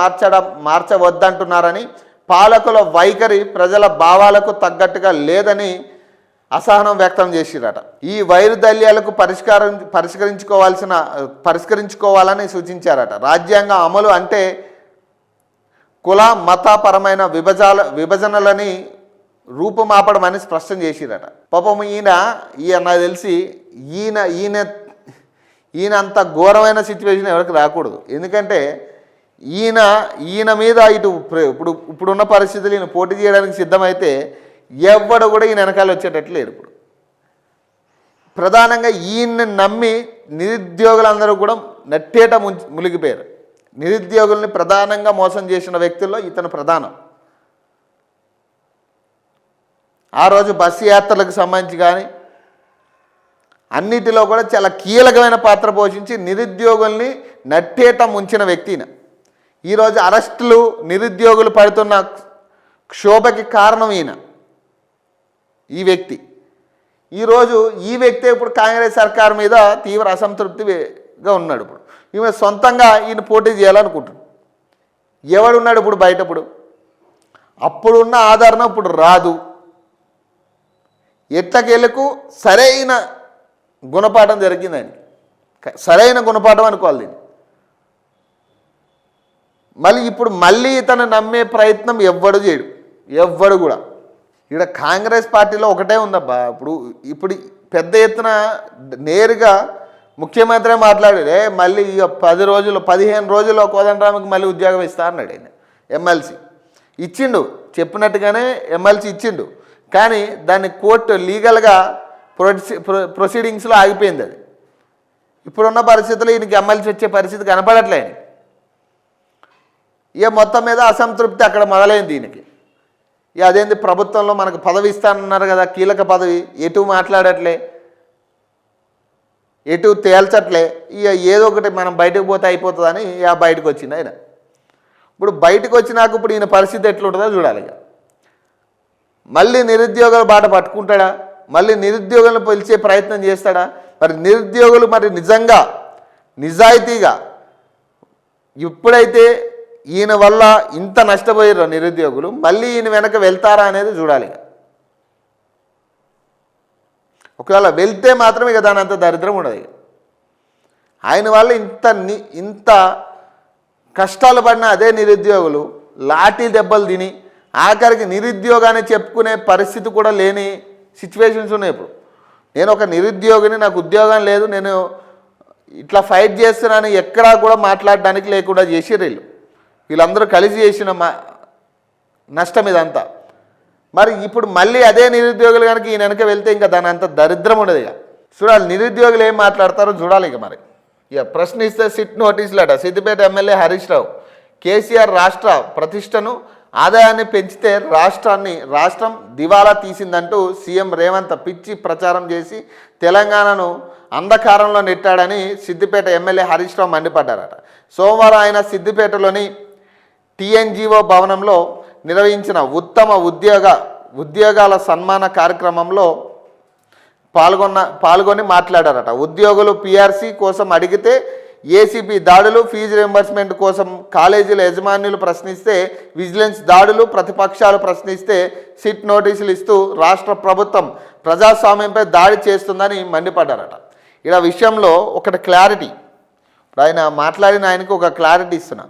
మార్చవద్దంటున్నారని, పాలకుల వైఖరి ప్రజల భావాలకు తగ్గట్టుగా లేదని అసహనం వ్యక్తం చేసిరట. ఈ వైరుధ్యాలకు పరిష్కరించుకోవాలని సూచించారట. రాజ్యాంగ అమలు అంటే కుల మతపరమైన విభజనలని రూపుమాపడమని స్పష్టం చేసిరట. పాపం ఈయన నాకు తెలిసి ఈయన అంత ఘోరమైన సిచ్యువేషన్ ఎవరికి రాకూడదు. ఎందుకంటే ఈయన మీద ఇప్పుడున్న పరిస్థితులు ఈయన పోటీ చేయడానికి సిద్ధమైతే ఎవ్వడు కూడా ఈయన వెనకాల వచ్చేటట్లు లేరు. ఇప్పుడు ప్రధానంగా ఈయన్ని నమ్మి నిరుద్యోగులందరూ కూడా నట్టేట మునిగిపోయారు. నిరుద్యోగుల్ని ప్రధానంగా మోసం చేసిన వ్యక్తుల్లో ఇతను ప్రధానం. ఆ రోజు బస్సు యాత్రలకు సంబంధించి కానీ అన్నిటిలో కూడా చాలా కీలకమైన పాత్ర పోషించి నిరుద్యోగుల్ని నట్టేట ముంచిన వ్యక్తిన. ఈరోజు అరెస్టులు, నిరుద్యోగులు పడుతున్న క్షోభకి కారణం ఈ వ్యక్తి. ఈరోజు ఈ వ్యక్తి ఇప్పుడు కాంగ్రెస్ సర్కారు మీద తీవ్ర అసంతృప్తిగా ఉన్నాడు. ఇప్పుడు ఈమె సొంతంగా ఈయన పోటీ చేయాలనుకుంటున్నాడు. ఎవడున్నాడు ఇప్పుడు బయట? అప్పుడున్న ఆదరణ ఇప్పుడు రాదు. ఎట్టకేలకు సరైన గుణపాఠం జరిగింది ఆయనకి. సరైన గుణపాఠం అనుకోవాలి దీన్ని. మళ్ళీ ఇతను నమ్మే ప్రయత్నం ఎవ్వడు చేయడు, ఎవ్వడు కూడా. ఇక్కడ కాంగ్రెస్ పార్టీలో ఒకటే ఉందబ్బా. ఇప్పుడు పెద్ద ఎత్తున నేరుగా ముఖ్యమంత్రి మాట్లాడాడు. మళ్ళీ 10 రోజులు 15 రోజుల్లో కోదండరామ్కి మళ్ళీ ఉద్యోగం ఇస్తా అన్నాడు ఆయన. ఎమ్మెల్సీ ఇచ్చిండు, చెప్పినట్టుగానే ఎమ్మెల్సీ ఇచ్చిండు. కానీ దాన్ని కోర్టు లీగల్గా ప్రొసీడింగ్స్లో ఆగిపోయింది. అది ఇప్పుడున్న పరిస్థితుల్లో ఈయనకి ఎమ్మెల్సీ వచ్చే పరిస్థితి కనపడట్లే. మొత్తం మీద అసంతృప్తి అక్కడ మొదలైంది ఈయనకి. అదేంది ప్రభుత్వంలో మనకు పదవి ఇస్తానన్నారు కదా, కీలక పదవి, ఎటు మాట్లాడట్లే, ఎటు తేల్చట్లే. ఏదో ఒకటి మనం బయటకు పోతే అయిపోతుందని బయటకు వచ్చింది ఆయన. ఇప్పుడు బయటకు వచ్చినాక ఇప్పుడు ఈయన పరిస్థితి ఎట్లుంటుందో చూడాలి. మళ్ళీ నిరుద్యోగుల బాట పట్టుకుంటాడా? మళ్ళీ నిరుద్యోగులను పిలిచే ప్రయత్నం చేస్తాడా? నిరుద్యోగులు నిజంగా నిజాయితీగా ఇప్పుడైతే ఈయన వల్ల ఇంత నష్టపోయారు నిరుద్యోగులు, మళ్ళీ ఈయన వెనక వెళ్తారా అనేది చూడాలి. ఒకవేళ వెళ్తే మాత్రం ఇక దాని అంత దరిద్రం ఉండదు. ఆయన వల్ల ఇంత కష్టాలు పడిన అదే నిరుద్యోగులు లాఠీ దెబ్బలు తిని ఆఖరికి నిరుద్యోగాన్ని చెప్పుకునే పరిస్థితి కూడా లేని సిచ్యువేషన్స్ ఉన్నాయి. ఇప్పుడు నేను ఒక నిరుద్యోగిని, నాకు ఉద్యోగం లేదు, నేను ఇట్లా ఫైట్ చేస్తున్నాను ఎక్కడా కూడా మాట్లాడడానికి లేకుండా చేసిర్రు వీళ్ళందరూ కలిసి చేసిన నష్టం ఇదంతా. మరి ఇప్పుడు మళ్ళీ అదే నిరుద్యోగులు కనుక ఈయన వెనక వెళ్తే ఇంకా దాని అంత దరిద్రం ఉండదు. ఇక చూడాలి నిరుద్యోగులు ఏం మాట్లాడతారో చూడాలి. ఇక మరి ఇక ప్రశ్నిస్తే సిట్ నోటీసులట. సిద్దిపేట ఎమ్మెల్యే హరీష్ రావు కేసీఆర్ రాష్ట్ర ప్రతిష్టను ఆదాయాన్ని పెంచితే రాష్ట్రం దివాలా తీసిందంటూ సీఎం రేవంత్ పిచ్చి ప్రచారం చేసి తెలంగాణను అంధకారంలో నెట్టాడని సిద్దిపేట ఎమ్మెల్యే హరీష్ రావు మండిపడ్డారట. సోమవారం ఆయన సిద్దిపేటలోని టీఎన్జీఓ భవనంలో నిర్వహించిన ఉత్తమ ఉద్యోగాల సన్మాన కార్యక్రమంలో పాల్గొని మాట్లాడారట. ఉద్యోగులు పీఆర్సీ కోసం అడిగితే ఏసీబీ దాడులు, ఫీజు రియంబర్స్మెంట్ కోసం కాలేజీల యజమానులు ప్రశ్నిస్తే విజిలెన్స్ దాడులు, ప్రతిపక్షాలు ప్రశ్నిస్తే సిట్ నోటీసులు ఇస్తూ రాష్ట్ర ప్రభుత్వం ప్రజాస్వామ్యంపై దాడి చేస్తుందని మండిపడ్డారట. ఇలా విషయంలో ఒకటి క్లారిటీ, ఆయన మాట్లాడిన ఆయనకు ఒక క్లారిటీ ఇస్తున్నా.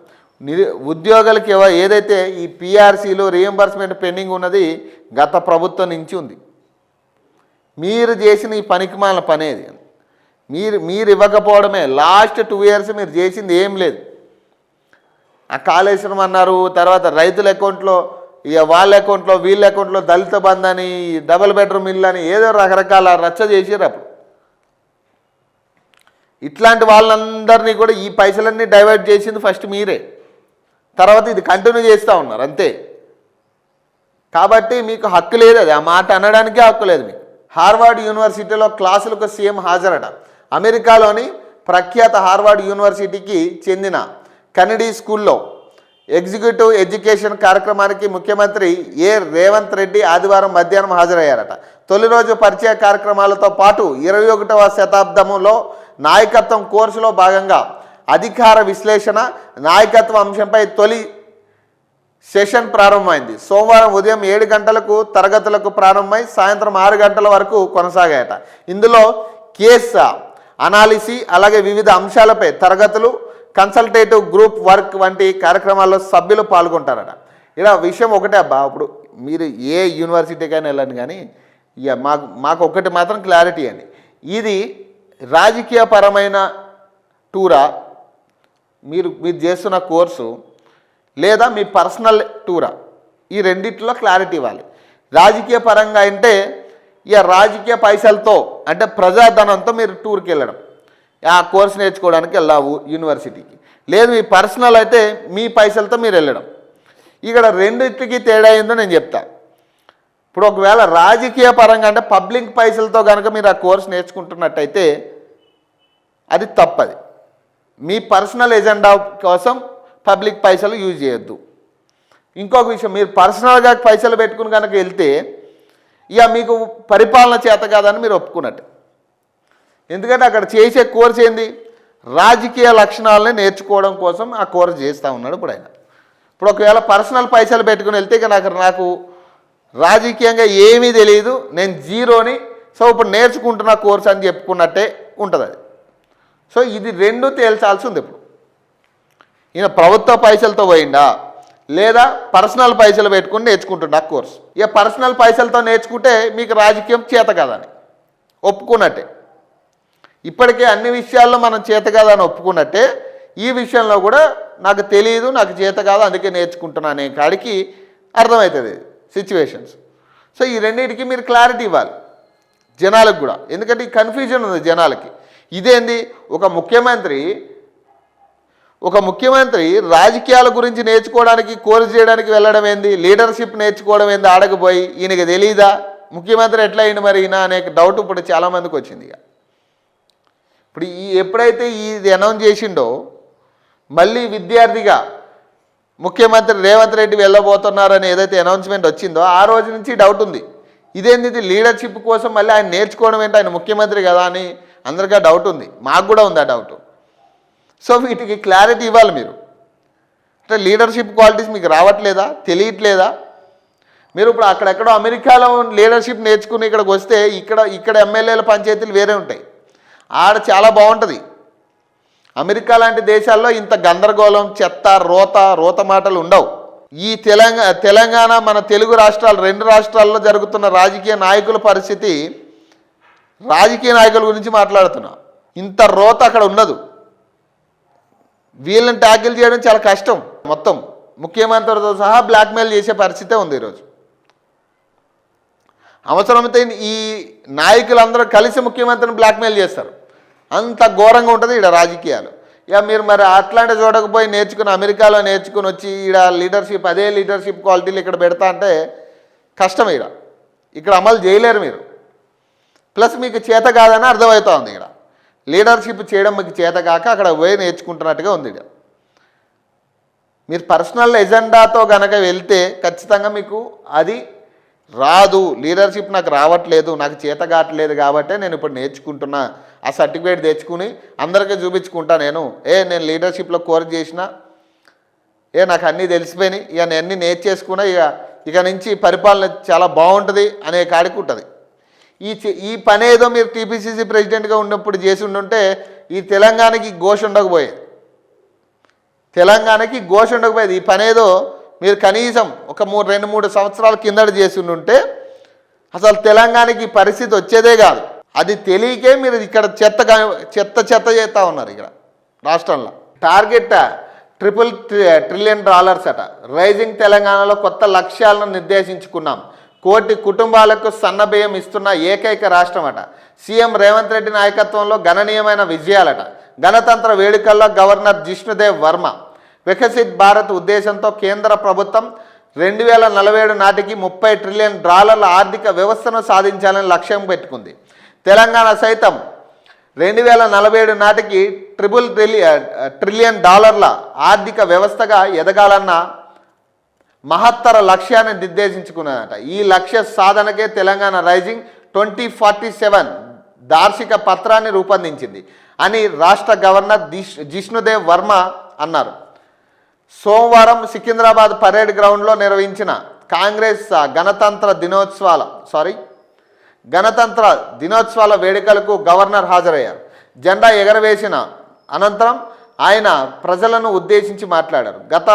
ఉద్యోగులకి ఏదైతే ఈ పీఆర్సీలు రియంబర్స్మెంట్ పెండింగ్ ఉన్నది గత ప్రభుత్వం నుంచి ఉంది. మీరు చేసిన ఈ పనికిమాలిన పనేది మీరు ఇవ్వకపోవడమే. లాస్ట్ 2 years మీరు చేసింది ఏం లేదు. ఆ కాళేశ్వరం అన్నారు, తర్వాత రైతుల అకౌంట్లో, ఇక వాళ్ళ అకౌంట్లో, వీళ్ళ అకౌంట్లో దళిత బంధు అని, డబుల్ బెడ్రూమ్ ఇల్లు అని ఏదో రకరకాల రచ్చ చేసారు. అప్పుడు ఇట్లాంటి వాళ్ళందరినీ కూడా ఈ పైసలన్నీ డైవర్ట్ చేసింది ఫస్ట్ మీరే, తర్వాత ఇది కంటిన్యూ చేస్తూ ఉన్నారు అంతే. కాబట్టి మీకు హక్కు లేదు, అది ఆ మాట అనడానికే హక్కు లేదు మీకు. హార్వర్డ్ యూనివర్సిటీలో క్లాసులకు సీఎం హాజరట. అమెరికాలోని ప్రఖ్యాత హార్వర్డ్ యూనివర్సిటీకి చెందిన కెనడీ స్కూల్లో ఎగ్జిక్యూటివ్ ఎడ్యుకేషన్ కార్యక్రమానికి ముఖ్యమంత్రి రేవంత్ రెడ్డి ఆదివారం మధ్యాహ్నం హాజరయ్యారట. తొలి రోజు పరిచయ కార్యక్రమాలతో పాటు 21వ శతాబ్దంలో నాయకత్వం కోర్సులో భాగంగా అధికార విశ్లేషణ, నాయకత్వ అంశంపై తొలి సెషన్ ప్రారంభమైంది. సోమవారం ఉదయం 7 గంటలకు తరగతులకు ప్రారంభమై సాయంత్రం 6 గంటల వరకు కొనసాగాయట. ఇందులో కేస్ అనాలిసి, అలాగే వివిధ అంశాలపై తరగతులు, కన్సల్టేటివ్ గ్రూప్ వర్క్ వంటి కార్యక్రమాల్లో సభ్యులు పాల్గొంటారట. ఇలా విషయం ఒకటే అబ్బా, ఇప్పుడు మీరు ఏ యూనివర్సిటీకైనా వెళ్ళండి కానీ ఇక మాకు ఒకటి మాత్రం క్లారిటీ అండి, ఇది రాజకీయపరమైన టూరా, మీరు చేస్తున్న కోర్సు, లేదా మీ పర్సనల్ టూరా, ఈ రెండిట్లో క్లారిటీ ఇవ్వాలి. రాజకీయ పరంగా అంటే ఇక రాజకీయ పైసలతో అంటే ప్రజాధనంతో మీరు టూర్కి వెళ్ళడం, ఆ కోర్సు నేర్చుకోవడానికి వెళ్ళావు యూనివర్సిటీకి. లేదు మీ పర్సనల్ అయితే మీ పైసలతో మీరు వెళ్ళడం. ఇక్కడ రెండింటికి తేడా ఏందో నేను చెప్తా. ఇప్పుడు ఒకవేళ రాజకీయ పరంగా అంటే పబ్లిక్ పైసలతో కనుక మీరు ఆ కోర్సు నేర్చుకుంటున్నట్టయితే అది తప్పది. మీ పర్సనల్ ఎజెండా కోసం పబ్లిక్ పైసలు యూజ్ చేయొద్దు. ఇంకొక విషయం, మీరు పర్సనల్గా పైసలు పెట్టుకుని కనుక వెళ్తే ఇక మీకు పరిపాలన చేత కాదని మీరు ఒప్పుకున్నట్టు. ఎందుకంటే అక్కడ చేసే కోర్సు ఏంది, రాజకీయ లక్షణాలని నేర్చుకోవడం కోసం ఆ కోర్సు చేస్తూ ఉన్నాడు ఇప్పుడు ఆయన. ఇప్పుడు ఒకవేళ పర్సనల్ పైసలు పెట్టుకుని వెళ్తే ఇక నాకు రాజకీయంగా ఏమీ తెలియదు, నేను జీరోని, సో ఇప్పుడు నేర్చుకుంటున్న కోర్సు అని చెప్పుకున్నట్టే ఉంటుంది అది. సో ఇది రెండు తేల్చాల్సి ఉంది. ఇప్పుడు ఈయన ప్రభుత్వ పైసలతో పోయిందా లేదా పర్సనల్ పైసలు పెట్టుకుని నేర్చుకుంటుండ కోర్సు. ఇక పర్సనల్ పైసలతో నేర్చుకుంటే మీకు రాజకీయం చేత కాదని ఒప్పుకున్నట్టే. ఇప్పటికే అన్ని విషయాల్లో మనం చేత కాదని ఒప్పుకున్నట్టే ఈ విషయంలో కూడా నాకు తెలియదు, నాకు చేత కాదు, అందుకే నేర్చుకుంటున్నా అనే కాడికి అర్థమవుతుంది సిచ్యువేషన్స్. సో ఈ రెండింటికి మీరు క్లారిటీ ఇవ్వాలి జనాలకు కూడా, ఎందుకంటే ఈ కన్ఫ్యూజన్ ఉంది జనాలకి. ఇదేంది, ఒక ముఖ్యమంత్రి రాజకీయాల గురించి నేర్చుకోవడానికి కోర్సు చేయడానికి వెళ్ళడం ఏంది, లీడర్షిప్ నేర్చుకోవడం ఏంది ఆడకపోయి, ఈయనకి తెలియదా ముఖ్యమంత్రి ఎట్లా అయింది మరి ఈయన అనే డౌట్ ఇప్పుడు చాలామందికి వచ్చింది. ఇక ఇప్పుడు ఎప్పుడైతే ఇది అనౌన్స్ చేసిండో మళ్ళీ విద్యార్థిగా ముఖ్యమంత్రి రేవంత్ రెడ్డి వెళ్ళబోతున్నారని ఏదైతే అనౌన్స్మెంట్ వచ్చిందో ఆ రోజు నుంచి డౌట్ ఉంది. ఇదేంది, ఇది లీడర్షిప్ కోసం మళ్ళీ ఆయన నేర్చుకోవడం ఏంటి, ఆయన ముఖ్యమంత్రి కదా అని అందరికీ డౌట్ ఉంది, మాకు కూడా ఉంది ఆ డౌట్. సో వీటికి క్లారిటీ ఇవ్వాలి మీరు. అంటే లీడర్షిప్ క్వాలిటీస్ మీకు రావట్లేదా, తెలియట్లేదా? మీరు ఇప్పుడు అక్కడెక్కడో అమెరికాలో లీడర్షిప్ నేర్చుకుని ఇక్కడికి వస్తే ఇక్కడ ఎమ్మెల్యేల పంచాయతీలు వేరే ఉంటాయి. ఆడ చాలా బాగుంటుంది. అమెరికా లాంటి దేశాల్లో ఇంత గందరగోళం, చెత్త, రోత మాటలు ఉండవు. ఈ తెలంగాణ మన తెలుగు రాష్ట్రాలు, 2 రాష్ట్రాల్లో జరుగుతున్న రాజకీయ నాయకుల పరిస్థితి, రాజకీయ నాయకుల గురించి మాట్లాడుతున్నా, ఇంత రోత అక్కడ ఉండదు. వీళ్ళని ట్యాకిల్ చేయడం చాలా కష్టం. మొత్తం ముఖ్యమంత్రితో సహా బ్లాక్మెయిల్ చేసే పరిస్థితే ఉంది ఈరోజు. అవసరమైతే ఈ నాయకులందరూ కలిసి ముఖ్యమంత్రిని బ్లాక్మెయిల్ చేస్తారు. అంత ఘోరంగా ఉంటుంది ఈడ రాజకీయాలు. ఇక మీరు మరి అట్లాంటి చూడకపోయి నేర్చుకుని అమెరికాలో నేర్చుకుని వచ్చి ఈడ లీడర్షిప్, అదే లీడర్షిప్ క్వాలిటీలు ఇక్కడ పెడతా అంటే కష్టం. ఇక్కడ అమలు చేయలేరు మీరు. ప్లస్ మీకు చేత కాదని అర్థమవుతా ఉంది. ఇక్కడ లీడర్షిప్ చేయడం మీకు చేత కాక అక్కడ పోయి నేర్చుకుంటున్నట్టుగా ఉంది. మీరు పర్సనల్ ఎజెండాతో కనుక వెళ్తే ఖచ్చితంగా మీకు అది రాదు. లీడర్షిప్ నాకు రావట్లేదు, నాకు చేత కావట్లేదు కాబట్టి నేను ఇప్పుడు నేర్చుకుంటున్నా, ఆ సర్టిఫికేట్ తెచ్చుకుని అందరికీ చూపించుకుంటా. నేను లీడర్షిప్లో కోర్స్ చేసిన, నాకు అన్నీ తెలిసిపోయినాయి, ఇక నేను అన్నీ నేర్చేసుకున్నా, ఇక నుంచి పరిపాలన చాలా బాగుంటుంది అనే కాడికి ఉంటుంది. ఈ పని ఏదో మీరు టీపీసీసీ ప్రెసిడెంట్గా ఉన్నప్పుడు చేసి ఉండుంటే ఈ తెలంగాణకి ఘోష ఉండకపోయేది. ఈ పని ఏదో మీరు కనీసం ఒక 2-3 సంవత్సరాల కిందట చేసి ఉంటే అసలు తెలంగాణకి పరిస్థితి వచ్చేదే కాదు. అది తెలియకే మీరు ఇక్కడ చెత్త చేస్తూ ఉన్నారు. ఇక్కడ రాష్ట్రంలో టార్గెట్ $3 ట్రిలియన్ అట. రైజింగ్ తెలంగాణలో కొత్త లక్ష్యాలను నిర్దేశించుకున్నాం. 1 కోటి కుటుంబాలకు సన్నబియ్యం ఇస్తున్న ఏకైక రాష్ట్రం అట. సీఎం రేవంత్ రెడ్డి నాయకత్వంలో గణనీయమైన విజయాలట. గణతంత్ర వేడుకల్లో గవర్నర్ జిష్ణుదేవ్ వర్మ. వికసిత్ భారత్ ఉద్దేశంతో కేంద్ర ప్రభుత్వం 2047 నాటికి $30 ట్రిలియన్ ఆర్థిక వ్యవస్థను సాధించాలని లక్ష్యం పెట్టుకుంది. తెలంగాణ సైతం 2047 నాటికి $3 ట్రిలియన్ ఆర్థిక వ్యవస్థగా ఎదగాలన్న మహత్తర లక్ష్యాన్ని నిర్దేశించుకున్నదట. ఈ లక్ష్య సాధనకే తెలంగాణ రైజింగ్ 2047 దార్శిక పత్రాన్ని రూపొందించింది అని రాష్ట్ర గవర్నర్ జిష్ణుదేవ్ వర్మ అన్నారు. సోమవారం సికింద్రాబాద్ పరేడ్ గ్రౌండ్లో నిర్వహించిన కాంగ్రెస్ గణతంత్ర దినోత్సవాల వేడుకలకు గవర్నర్ హాజరయ్యారు. జెండా ఎగరవేసిన అనంతరం ఆయన ప్రజలను ఉద్దేశించి మాట్లాడారు. గత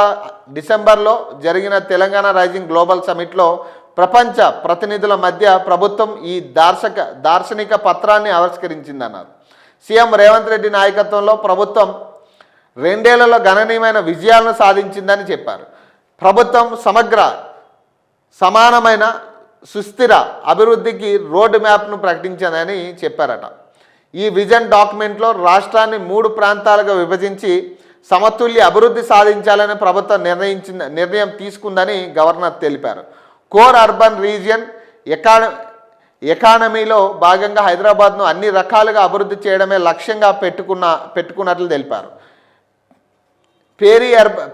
డిసెంబర్లో జరిగిన తెలంగాణ రైజింగ్ గ్లోబల్ సమిట్లో ప్రపంచ ప్రతినిధుల మధ్య ప్రభుత్వం ఈ దార్శనిక పత్రాన్ని ఆవిష్కరించిందన్నారు. సీఎం రేవంత్ రెడ్డి నాయకత్వంలో ప్రభుత్వం 2 ఏళ్లలో గణనీయమైన విజయాలను సాధించిందని చెప్పారు. ప్రభుత్వం సమానమైన సుస్థిర అభివృద్ధికి రోడ్ మ్యాప్ను ప్రకటించిందని చెప్పారట. ఈ విజన్ డాక్యుమెంట్లో రాష్ట్రాన్ని 3 ప్రాంతాలుగా విభజించి సమతుల్య అభివృద్ధి సాధించాలని ప్రభుత్వం నిర్ణయం తీసుకుందని గవర్నర్ తెలిపారు. కోర్ అర్బన్ రీజియన్ ఎకానమీలో భాగంగా హైదరాబాద్ను అన్ని రకాలుగా అభివృద్ధి చేయడమే లక్ష్యంగా పెట్టుకున్నట్లు తెలిపారు.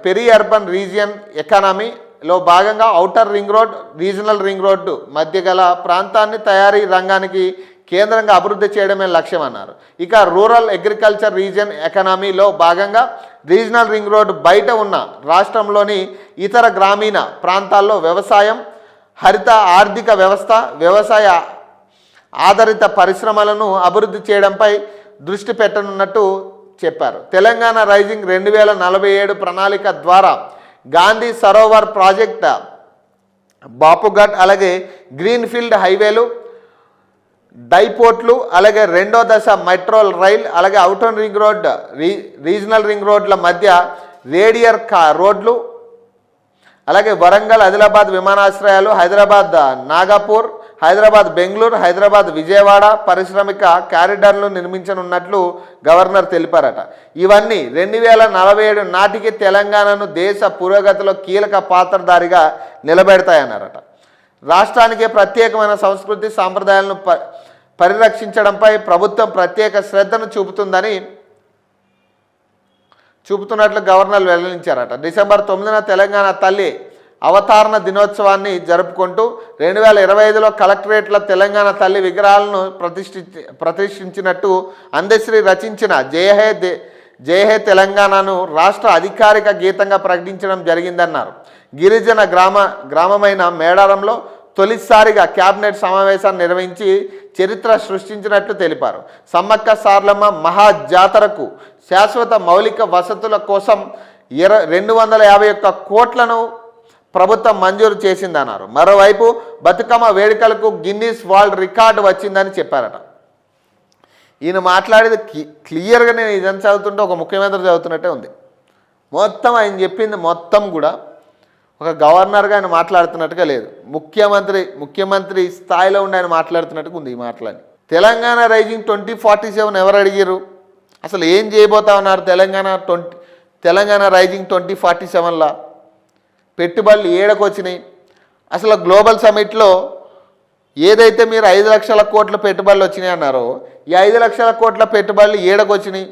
పెరి అర్బన్ రీజియన్ ఎకానమీలో భాగంగా outer ring road, regional ring road మధ్య గల ప్రాంతాన్ని తయారీ రంగానికి కేంద్రంగా అభివృద్ధి చేయడమే లక్ష్యం అన్నారు. ఇక రూరల్ అగ్రికల్చర్ రీజియన్ ఎకానమీలో భాగంగా రీజనల్ రింగ్ రోడ్డు బయట ఉన్న రాష్ట్రంలోని ఇతర గ్రామీణ ప్రాంతాల్లో వ్యవసాయం, హరిత ఆర్థిక వ్యవస్థ, వ్యవసాయ ఆధారిత పరిశ్రమలను అభివృద్ధి చేయడంపై దృష్టి పెట్టనున్నట్టు చెప్పారు. తెలంగాణ రైజింగ్ 2047 ప్రణాళిక ద్వారా గాంధీ సరోవర్ ప్రాజెక్ట్, బాపుఘాట్, అలాగే గ్రీన్ఫీల్డ్ హైవేలు, డైపోర్ట్లు, అలాగే 2వ దశ మెట్రో రైల్, అలాగే outer ring road, regional ring రోడ్ల మధ్య రేడియర్ రోడ్లు, అలాగే వరంగల్ ఆదిలాబాద్ విమానాశ్రయాలు, హైదరాబాద్ నాగపూర్, హైదరాబాద్ బెంగళూరు, హైదరాబాద్ విజయవాడ పారిశ్రామిక కారిడార్లు నిర్మించనున్నట్లు గవర్నర్ తెలిపారట. ఇవన్నీ 2047 నాటికి తెలంగాణను దేశ పురోగతిలో కీలక పాత్రధారిగా నిలబెడతాయన్నారట. రాష్ట్రానికి ప్రత్యేకమైన సంస్కృతి సాంప్రదాయాలను పరిరక్షించడంపై ప్రభుత్వం ప్రత్యేక శ్రద్ధను చూపుతున్నట్లు గవర్నర్ వెల్లడించారట. డిసెంబర్ 9న తెలంగాణ తల్లి అవతారణ దినోత్సవాన్ని జరుపుకుంటూ 2025లో కలెక్టరేట్ల తెలంగాణ తల్లి విగ్రహాలను ప్రతిష్ఠించినట్టు అందశ్రీ రచించిన జయ హే జై హే తెలంగాణను రాష్ట్ర అధికారిక గీతంగా ప్రకటించడం జరిగిందన్నారు. గిరిజన గ్రామమైన మేడారంలో తొలిసారిగా కేబినెట్ సమావేశాన్ని నిర్వహించి చరిత్ర సృష్టించినట్లు తెలిపారు. సమ్మక్క సార్లమ్మ మహాజాతరకు శాశ్వత మౌలిక వసతుల కోసం 251 కోట్లను ప్రభుత్వం మంజూరు చేసిందన్నారు. మరోవైపు బతుకమ్మ వేడుకలకు గిన్నీస్ వరల్డ్ రికార్డు వచ్చిందని చెప్పారట. ఈయన మాట్లాడేది క్లియర్గా నేను ఇదని చదువుతుంటే ఒక ముఖ్యమంత్రి చదువుతున్నట్టే ఉంది. మొత్తం ఆయన చెప్పింది మొత్తం కూడా ఒక గవర్నర్గా ఆయన మాట్లాడుతున్నట్టుగా లేదు. ముఖ్యమంత్రి స్థాయిలో ఉండి ఆయన మాట్లాడుతున్నట్టుగా ఉంది ఈ మాటలని. తెలంగాణ రైజింగ్ 2047 ఎవరు అడిగారు? అసలు ఏం చేయబోతా ఉన్నారు తెలంగాణ రైజింగ్ 2047లా? పెట్టుబడులు ఏడకొచ్చినాయి? అసలు గ్లోబల్ సమిట్లో ఏదైతే మీరు 5 లక్షల కోట్ల పెట్టుబడులు వచ్చినాయి అన్నారో ఈ 5 లక్షల కోట్ల పెట్టుబడులు ఏడకొచ్చినాయి?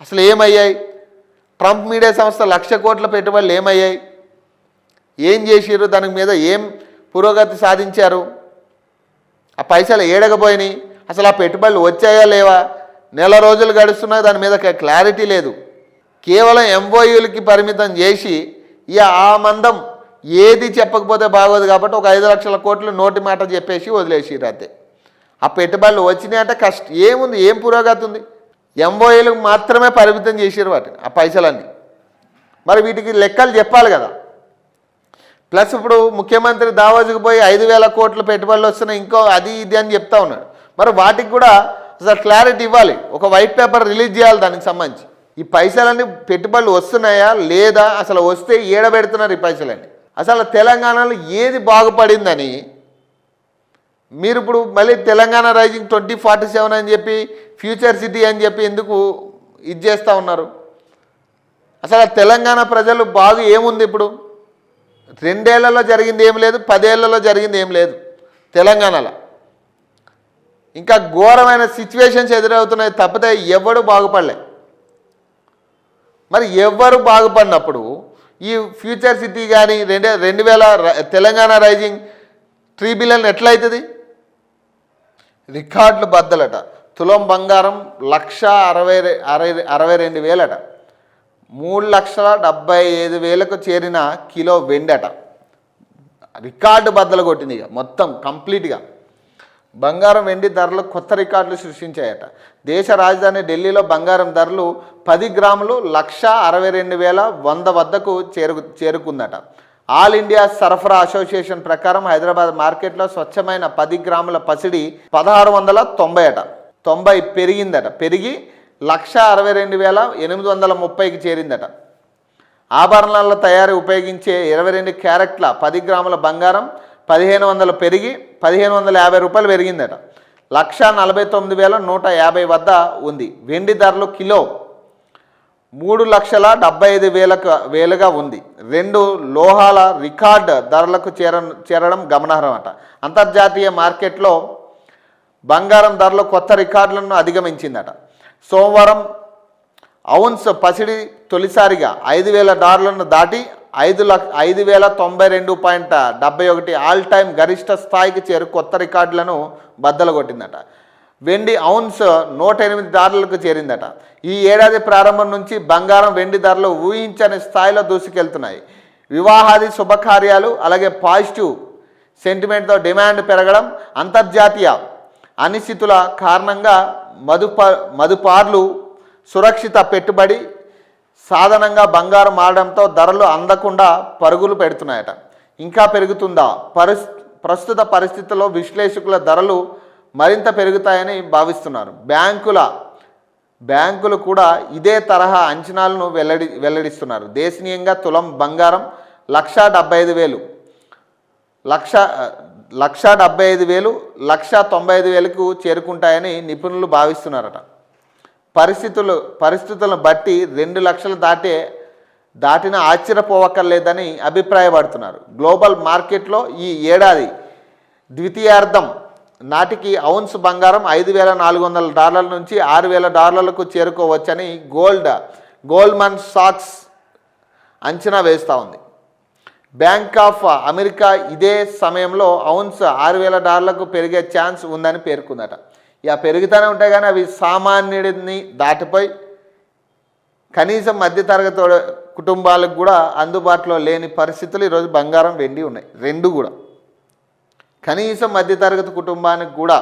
అసలు ఏమయ్యాయి? ట్రంప్ మీడియా సంస్థ 1,00,000 కోట్ల పెట్టుబడులు ఏమయ్యాయి? ఏం చేసిర్రు? దాని మీద ఏం పురోగతి సాధించారు? ఆ పైసలు ఏడకపోయినాయి? అసలు ఆ పెట్టుబడులు వచ్చాయా లేవా? నెల రోజులు గడుస్తున్నా దాని మీద క్లారిటీ లేదు. కేవలం ఎంఓయూలకి పరిమితం చేసి ఆ మందం ఏది చెప్పకపోతే బాగోదు కాబట్టి ఒక 5 లక్షల కోట్లు నోటి మాట చెప్పేసి వదిలేసిర్రు అంతే. ఆ పెట్టుబడులు వచ్చినాయంటే ఏముంది? ఏం పురోగతి ఉంది? ఎంఓయూలకు మాత్రమే పరిమితం చేసిర్రు వాటిని, ఆ పైసలన్నీ. మరి వీటికి లెక్కలు చెప్పాలి కదా. ప్లస్ ఇప్పుడు ముఖ్యమంత్రి దావోజుకు పోయి 5,000 కోట్ల పెట్టుబడులు వస్తున్నాయి, ఇంకో అది ఇది అని చెప్తా ఉన్నాడు. మరి వాటికి కూడా అసలు క్లారిటీ ఇవ్వాలి, ఒక వైట్ పేపర్ రిలీజ్ చేయాలి దానికి సంబంధించి. ఈ పైసలన్నీ పెట్టుబడులు వస్తున్నాయా లేదా, అసలు వస్తే ఏడబెడుతున్నారు ఈ పైసలన్నీ? అసలు తెలంగాణలో ఏది బాగుపడిందని మీరు ఇప్పుడు మళ్ళీ తెలంగాణ రైజింగ్ 2047 అని చెప్పి ఫ్యూచర్ సిటీ అని చెప్పి ఎందుకు ఇది చేస్తూ ఉన్నారు? అసలు తెలంగాణ ప్రజలు బాగు ఏముంది? ఇప్పుడు 2 ఏళ్లలో జరిగింది ఏం లేదు, 10 ఏళ్లలో జరిగింది ఏం లేదు తెలంగాణలో. ఇంకా ఘోరమైన సిచ్యువేషన్స్ ఎదురవుతున్నాయి తప్పితే ఎవడు బాగుపడలే. మరి ఎవరు బాగుపడినప్పుడు ఈ ఫ్యూచర్ సిటీ కానీ 2000 తెలంగాణ రైజింగ్ 3 బిలియన్ ఎట్లయితుంది? రికార్డులు బద్దలట. తులం బంగారం 1,62,000 3,75,000 చేరిన కిలో వెండట. రికార్డు బద్దలు కొట్టింది ఇక మొత్తం కంప్లీట్గా. బంగారం వెండి ధరలు కొత్త రికార్డులు సృష్టించాయట. దేశ రాజధాని ఢిల్లీలో బంగారం ధరలు 10 గ్రాములు 1,62,100 వద్దకు చేరుకుందట. ఆల్ ఇండియా సరఫరా అసోసియేషన్ ప్రకారం హైదరాబాద్ మార్కెట్లో స్వచ్ఛమైన 10 గ్రాముల పసిడి 1,690 అట. 90 పెరిగిందట. పెరిగి 1,62,830కి చేరిందట. ఆభరణాల తయారీ ఉపయోగించే 22 క్యారెట్ల 10 గ్రాముల బంగారం 1,500 పెరిగి 1,550 రూపాయలు పెరిగిందట. 1,49,150 వద్ద ఉంది. వెండి ధరలు కిలో 3,75,000గా ఉంది. 2 లోహాల రికార్డ్ ధరలకు చేరడం గమనార్హమట. అంతర్జాతీయ మార్కెట్లో బంగారం ధరలు కొత్త రికార్డులను అధిగమించిందట. సోమవారం ఔన్స్ పసిడి తొలిసారిగా $5,000 దాటి 5,092.71 ఆల్ టైమ్ గరిష్ట స్థాయికి కొత్త రికార్డులను బద్దలు కొట్టిందట. వెండి ఔన్స్ $108కు చేరిందట. ఈ ఏడాది ప్రారంభం నుంచి బంగారం వెండి ధరలు ఊహించని స్థాయిలో దూసుకెళ్తున్నాయి. వివాహాది శుభకార్యాలు అలాగే పాజిటివ్ సెంటిమెంట్తో డిమాండ్ పెరగడం, అంతర్జాతీయ అనిశ్చితుల కారణంగా మదుపార్లు సురక్షిత పెట్టుబడి సాధనంగా బంగారం మారడంతో ధరలు అందకుండా పరుగులు పెడుతున్నాయట. ఇంకా పెరుగుతుందా? ప్రస్తుత పరిస్థితుల్లో విశ్లేషకుల ధరలు మరింత పెరుగుతాయని భావిస్తున్నారు. బ్యాంకులు కూడా ఇదే తరహా అంచనాలను వెల్లడిస్తున్నారు. దేశీయంగా తులం బంగారం 1,75,000 1,95,000కు చేరుకుంటాయని నిపుణులు భావిస్తున్నారట. పరిస్థితులను బట్టి 2 లక్షలు దాటినా ఆశ్చర్యపోవక్కర్లేదని అభిప్రాయపడుతున్నారు. గ్లోబల్ మార్కెట్లో ఈ ఏడాది ద్వితీయార్థం నాటికి ఔన్స్ బంగారం $5,400 నుంచి $6,000కు చేరుకోవచ్చని గోల్డ్మన్ సాక్స్ అంచనా వేస్తూ ఉంది. బ్యాంక్ ఆఫ్ అమెరికా ఇదే సమయంలో ఔన్స్ $6,000కు పెరిగే ఛాన్స్ ఉందని పేర్కొందట. ఇక పెరుగుతూనే ఉంటాయి కానీ అవి సామాన్యుడిని దాటిపోయి కనీసం మధ్యతరగతి కుటుంబాలకు కూడా అందుబాటులో లేని పరిస్థితులు ఈరోజు బంగారం వెండి ఉన్నాయి, రెండు కూడా. కనీసం మధ్యతరగతి కుటుంబానికి కూడా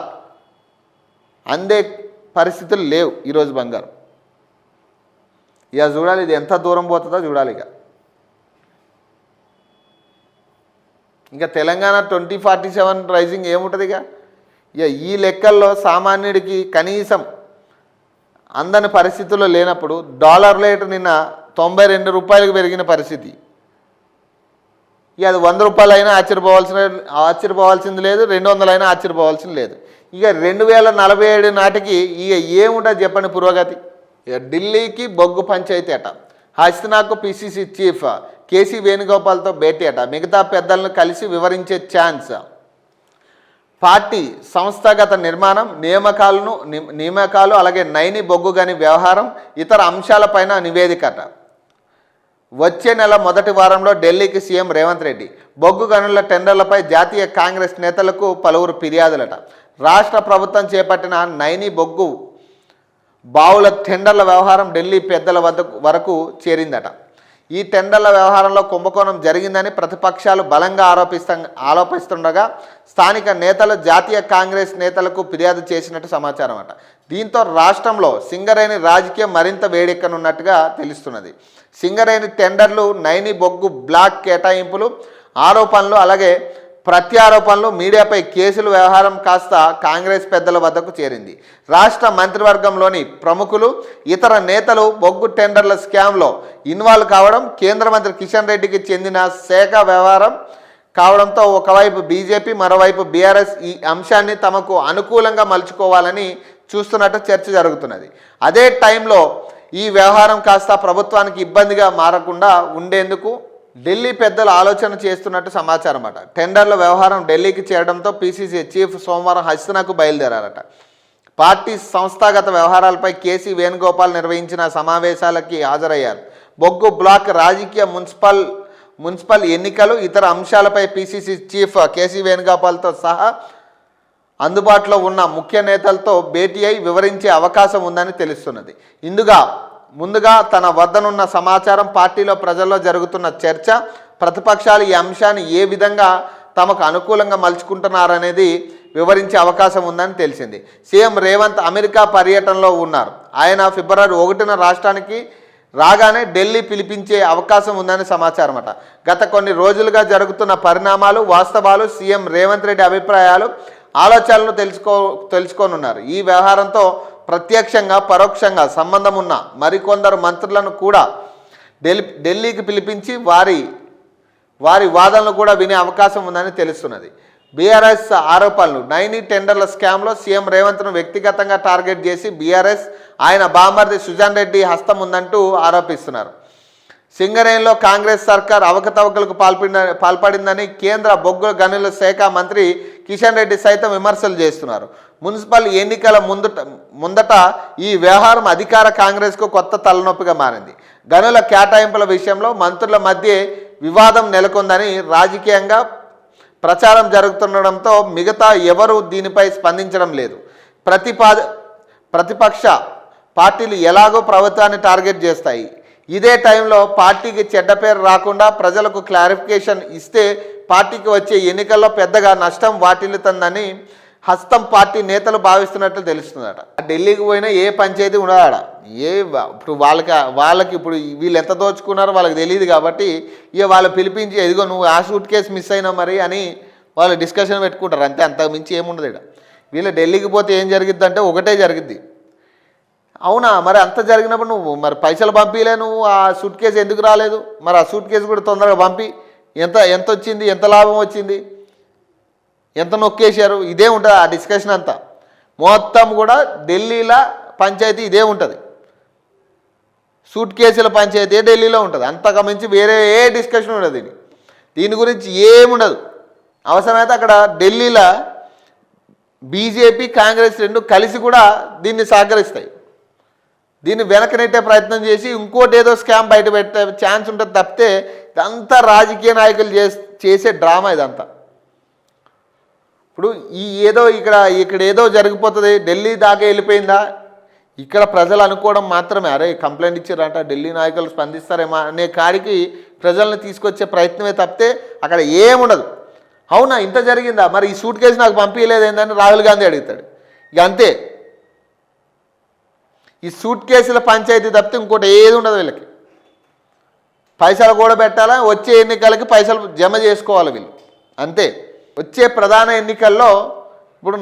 అందే పరిస్థితులు లేవు ఈరోజు బంగారం. ఇక చూడాలి ఇది ఎంత దూరం పోతుందో చూడాలి. ఇంకా తెలంగాణ 2047 రైజింగ్ ఏముంటుంది? ఇక ఈ లెక్కల్లో సామాన్యుడికి కనీసం అందని పరిస్థితుల్లో లేనప్పుడు డాలర్ రేటు నిన్న 92 రూపాయలకు పెరిగిన పరిస్థితి. ఇక అది 100 రూపాయలు అయినా ఆశ్చర్యపోవాల్సింది లేదు, 200 అయినా ఆశ్చర్యపోవాల్సింది లేదు. ఇక 2047 నాటికి ఇక ఏముంటుంది చెప్పండి పురోగతి? ఇక ఢిల్లీకి బొగ్గు పంచాయతీ అట, హస్తినాకు పిసిసి చీఫ్ కేసీ వేణుగోపాల్తో భేటీ అట, మిగతా పెద్దలను కలిసి వివరించే ఛాన్స్, పార్టీ సంస్థాగత నిర్మాణం, నియామకాలు అలాగే నైని బొగ్గు గని వ్యవహారం, ఇతర అంశాలపైన నివేదికట. వచ్చే నెల మొదటి వారంలో ఢిల్లీకి సీఎం రేవంత్ రెడ్డి. బొగ్గు గనుల టెండర్లపై జాతీయ కాంగ్రెస్ నేతలకు పలువురు ఫిర్యాదులట. రాష్ట్ర ప్రభుత్వం చేపట్టిన నైని బొగ్గు బావుల టెండర్ల వ్యవహారం ఢిల్లీ పెద్దల వరకు చేరిందట. ఈ టెండర్ల వ్యవహారంలో కుంభకోణం జరిగిందని ప్రతిపక్షాలు బలంగా ఆరోపిస్తుండగా స్థానిక నేతలు జాతీయ కాంగ్రెస్ నేతలకు ఫిర్యాదు చేసినట్టు సమాచారం అట. దీంతో రాష్ట్రంలో సింగరేణి రాజకీయం మరింత వేడెక్కనున్నట్టుగా తెలుస్తున్నది. సింగరేణి టెండర్లు, నైని బొగ్గు బ్లాక్ కేటాయింపులు, ఆరోపణలు అలాగే ప్రత్యారోపణలు, మీడియాపై కేసుల వ్యవహారం కాస్త కాంగ్రెస్ పెద్దల వద్దకు చేరింది. రాష్ట్ర మంత్రివర్గంలోని ప్రముఖులు, ఇతర నేతలు బొగ్గు టెండర్ల స్కామ్లో ఇన్వాల్వ్ కావడం, కేంద్ర మంత్రి కిషన్ రెడ్డికి చెందిన శాఖ వ్యవహారం కావడంతో ఒకవైపు బీజేపీ మరోవైపు బీఆర్ఎస్ ఈ అంశాన్ని తమకు అనుకూలంగా మలుచుకోవాలని చూస్తున్నట్టు చర్చ జరుగుతున్నది. అదే టైంలో ఈ వ్యవహారం కాస్త ప్రభుత్వానికి ఇబ్బందిగా మారకుండా ఉండేందుకు ఢిల్లీ పెద్దలు ఆలోచన చేస్తున్నట్టు సమాచారం అట. టెండర్ల వ్యవహారం ఢిల్లీకి చేరడంతో పీసీసీ చీఫ్ సోమవారం హస్తినాకు బయలుదేరారట. పార్టీ సంస్థాగత వ్యవహారాలపై కేసీ వేణుగోపాల్ నిర్వహించిన సమావేశాలకి హాజరయ్యారు. బొగ్గు బ్లాక్, రాజకీయ, మున్సిపల్ ఎన్నికలు, ఇతర అంశాలపై పీసీసీ చీఫ్ కేసీ వేణుగోపాల్తో సహా అందుబాటులో ఉన్న ముఖ్య నేతలతో భేటీ అయి వివరించే అవకాశం ఉందని తెలుస్తున్నది. ముందుగా తన వద్దనున్న సమాచారం, పార్టీలో ప్రజల్లో జరుగుతున్న చర్చ, ప్రతిపక్షాలు ఈ అంశాన్ని ఏ విధంగా తమకు అనుకూలంగా మలుచుకుంటున్నారనేది వివరించే అవకాశం ఉందని తెలిసింది. సీఎం రేవంత్ అమెరికా పర్యటనలో ఉన్నారు. ఆయన ఫిబ్రవరి 1న రాష్ట్రానికి రాగానే ఢిల్లీ పిలిపించే అవకాశం ఉందని సమాచారం అట. గత కొన్ని రోజులుగా జరుగుతున్న పరిణామాలు, వాస్తవాలు, సీఎం రేవంత్ రెడ్డి అభిప్రాయాలు, ఆలోచనలు తెలుసుకోనున్నారు. ఈ వ్యవహారంతో ప్రత్యక్షంగా పరోక్షంగా సంబంధం ఉన్న మరికొందరు మంత్రులను కూడా ఢిల్లీకి పిలిపించి వారి వాదనలు కూడా వినే అవకాశం ఉందని తెలుస్తున్నది. బీఆర్ఎస్ ఆరోపణలు, నైని టెండర్ల స్కామ్లో సీఎం రేవంత్ను వ్యక్తిగతంగా టార్గెట్ చేసి బీఆర్ఎస్, ఆయన బామర్ది సుజన్ రెడ్డి హస్తం ఉందంటూ ఆరోపిస్తున్నారు. సింగరేణిలో కాంగ్రెస్ సర్కార్ అవకతవకలకు పాల్పడిందని కేంద్ర బొగ్గు గనుల శాఖ మంత్రి కిషన్ రెడ్డి సైతం విమర్శలు చేస్తున్నారు. మున్సిపల్ ఎన్నికల ముందట ఈ వ్యవహారం అధికార కాంగ్రెస్కు కొత్త తలనొప్పిగా మారింది. గనుల కేటాయింపుల విషయంలో మంత్రుల మధ్య వివాదం నెలకొందని రాజకీయంగా ప్రచారం జరుగుతుండడంతో మిగతా ఎవరూ దీనిపై స్పందించడం లేదు. ప్రతిపక్ష పార్టీలు ఎలాగో ప్రభుత్వాన్ని టార్గెట్ చేస్తాయి. ఇదే టైంలో పార్టీకి చెడ్డ పేరు రాకుండా ప్రజలకు క్లారిఫికేషన్ ఇస్తే పార్టీకి వచ్చే ఎన్నికల్లో పెద్దగా నష్టం వాటిల్లుతుందని హస్తం పార్టీ నేతలు భావిస్తున్నట్లు తెలుస్తుందట. ఢిల్లీకి పోయినా ఏ పంచాయతీ ఉండదాడ. ఇప్పుడు వాళ్ళకి ఇప్పుడు వీళ్ళు ఎంత దోచుకున్నారో వాళ్ళకి తెలియదు కాబట్టి ఇక వాళ్ళు పిలిపించి ఎదిగో నువ్వు ఆ సూట్ కేసు మిస్ అయినా మరి అని వాళ్ళు డిస్కషన్ పెట్టుకుంటారు. అంతే, అంతకు మించి ఏముండదు ఇక్కడ. వీళ్ళు ఢిల్లీకి పోతే ఏం జరిగిద్ది అంటే ఒకటే జరిగిద్ది. అవునా, మరి అంత జరిగినప్పుడు నువ్వు మరి పైసలు పంపిలే, నువ్వు ఆ సూట్ కేసు ఎందుకు రాలేదు, మరి ఆ సూట్ కేసు కూడా తొందరగా పంపి, ఎంత వచ్చింది, ఎంత లాభం వచ్చింది, ఎంత నొక్కేశారు, ఇదే ఉంటుంది ఆ డిస్కషన్ అంతా. మొత్తం కూడా ఢిల్లీలో పంచాయతీ ఇదే ఉంటుంది. సూట్ కేసుల పంచాయతీ ఢిల్లీలో ఉంటుంది. అంతకు మించి వేరే ఏ డిస్కషన్ ఉండదు. దీని గురించి ఏముండదు. అవసరమైతే అక్కడ ఢిల్లీలో బీజేపీ కాంగ్రెస్ రెండు కలిసి కూడా దీన్ని సహకరిస్తాయి. దీన్ని వెనకనెట్టే ప్రయత్నం చేసి ఇంకోటి ఏదో స్కామ్ బయట పెట్టే ఛాన్స్ ఉంటుంది తప్పితే ఇదంతా రాజకీయ నాయకులు చేసే డ్రామా ఇదంతా. ఇప్పుడు ఈ ఇక్కడ ఏదో జరిగిపోతుంది, ఢిల్లీ దాకా వెళ్ళిపోయిందా, ఇక్కడ ప్రజలు అనుకోవడం మాత్రమే, అరే కంప్లైంట్ ఇచ్చారంట ఢిల్లీ నాయకులు స్పందిస్తారేమో అనే కాడికి ప్రజల్ని తీసుకొచ్చే ప్రయత్నమే తప్పితే అక్కడ ఏముండదు. అవునా ఇంత జరిగిందా, మరి ఈ సూట్ కేసు నాకు పంపించలేదు ఏందని రాహుల్ గాంధీ అడుగుతాడు. ఇక అంతే, ఈ సూట్ కేసుల పంచాయతీ తప్పితే ఇంకోటి ఏది ఉండదు. వీళ్ళకి పైసలు కూడా పెట్టాలా, వచ్చే ఎన్నికలకి పైసలు జమ చేసుకోవాలి వీళ్ళు, అంతే. వచ్చే ప్రధాన ఎన్నికల్లో ఇప్పుడు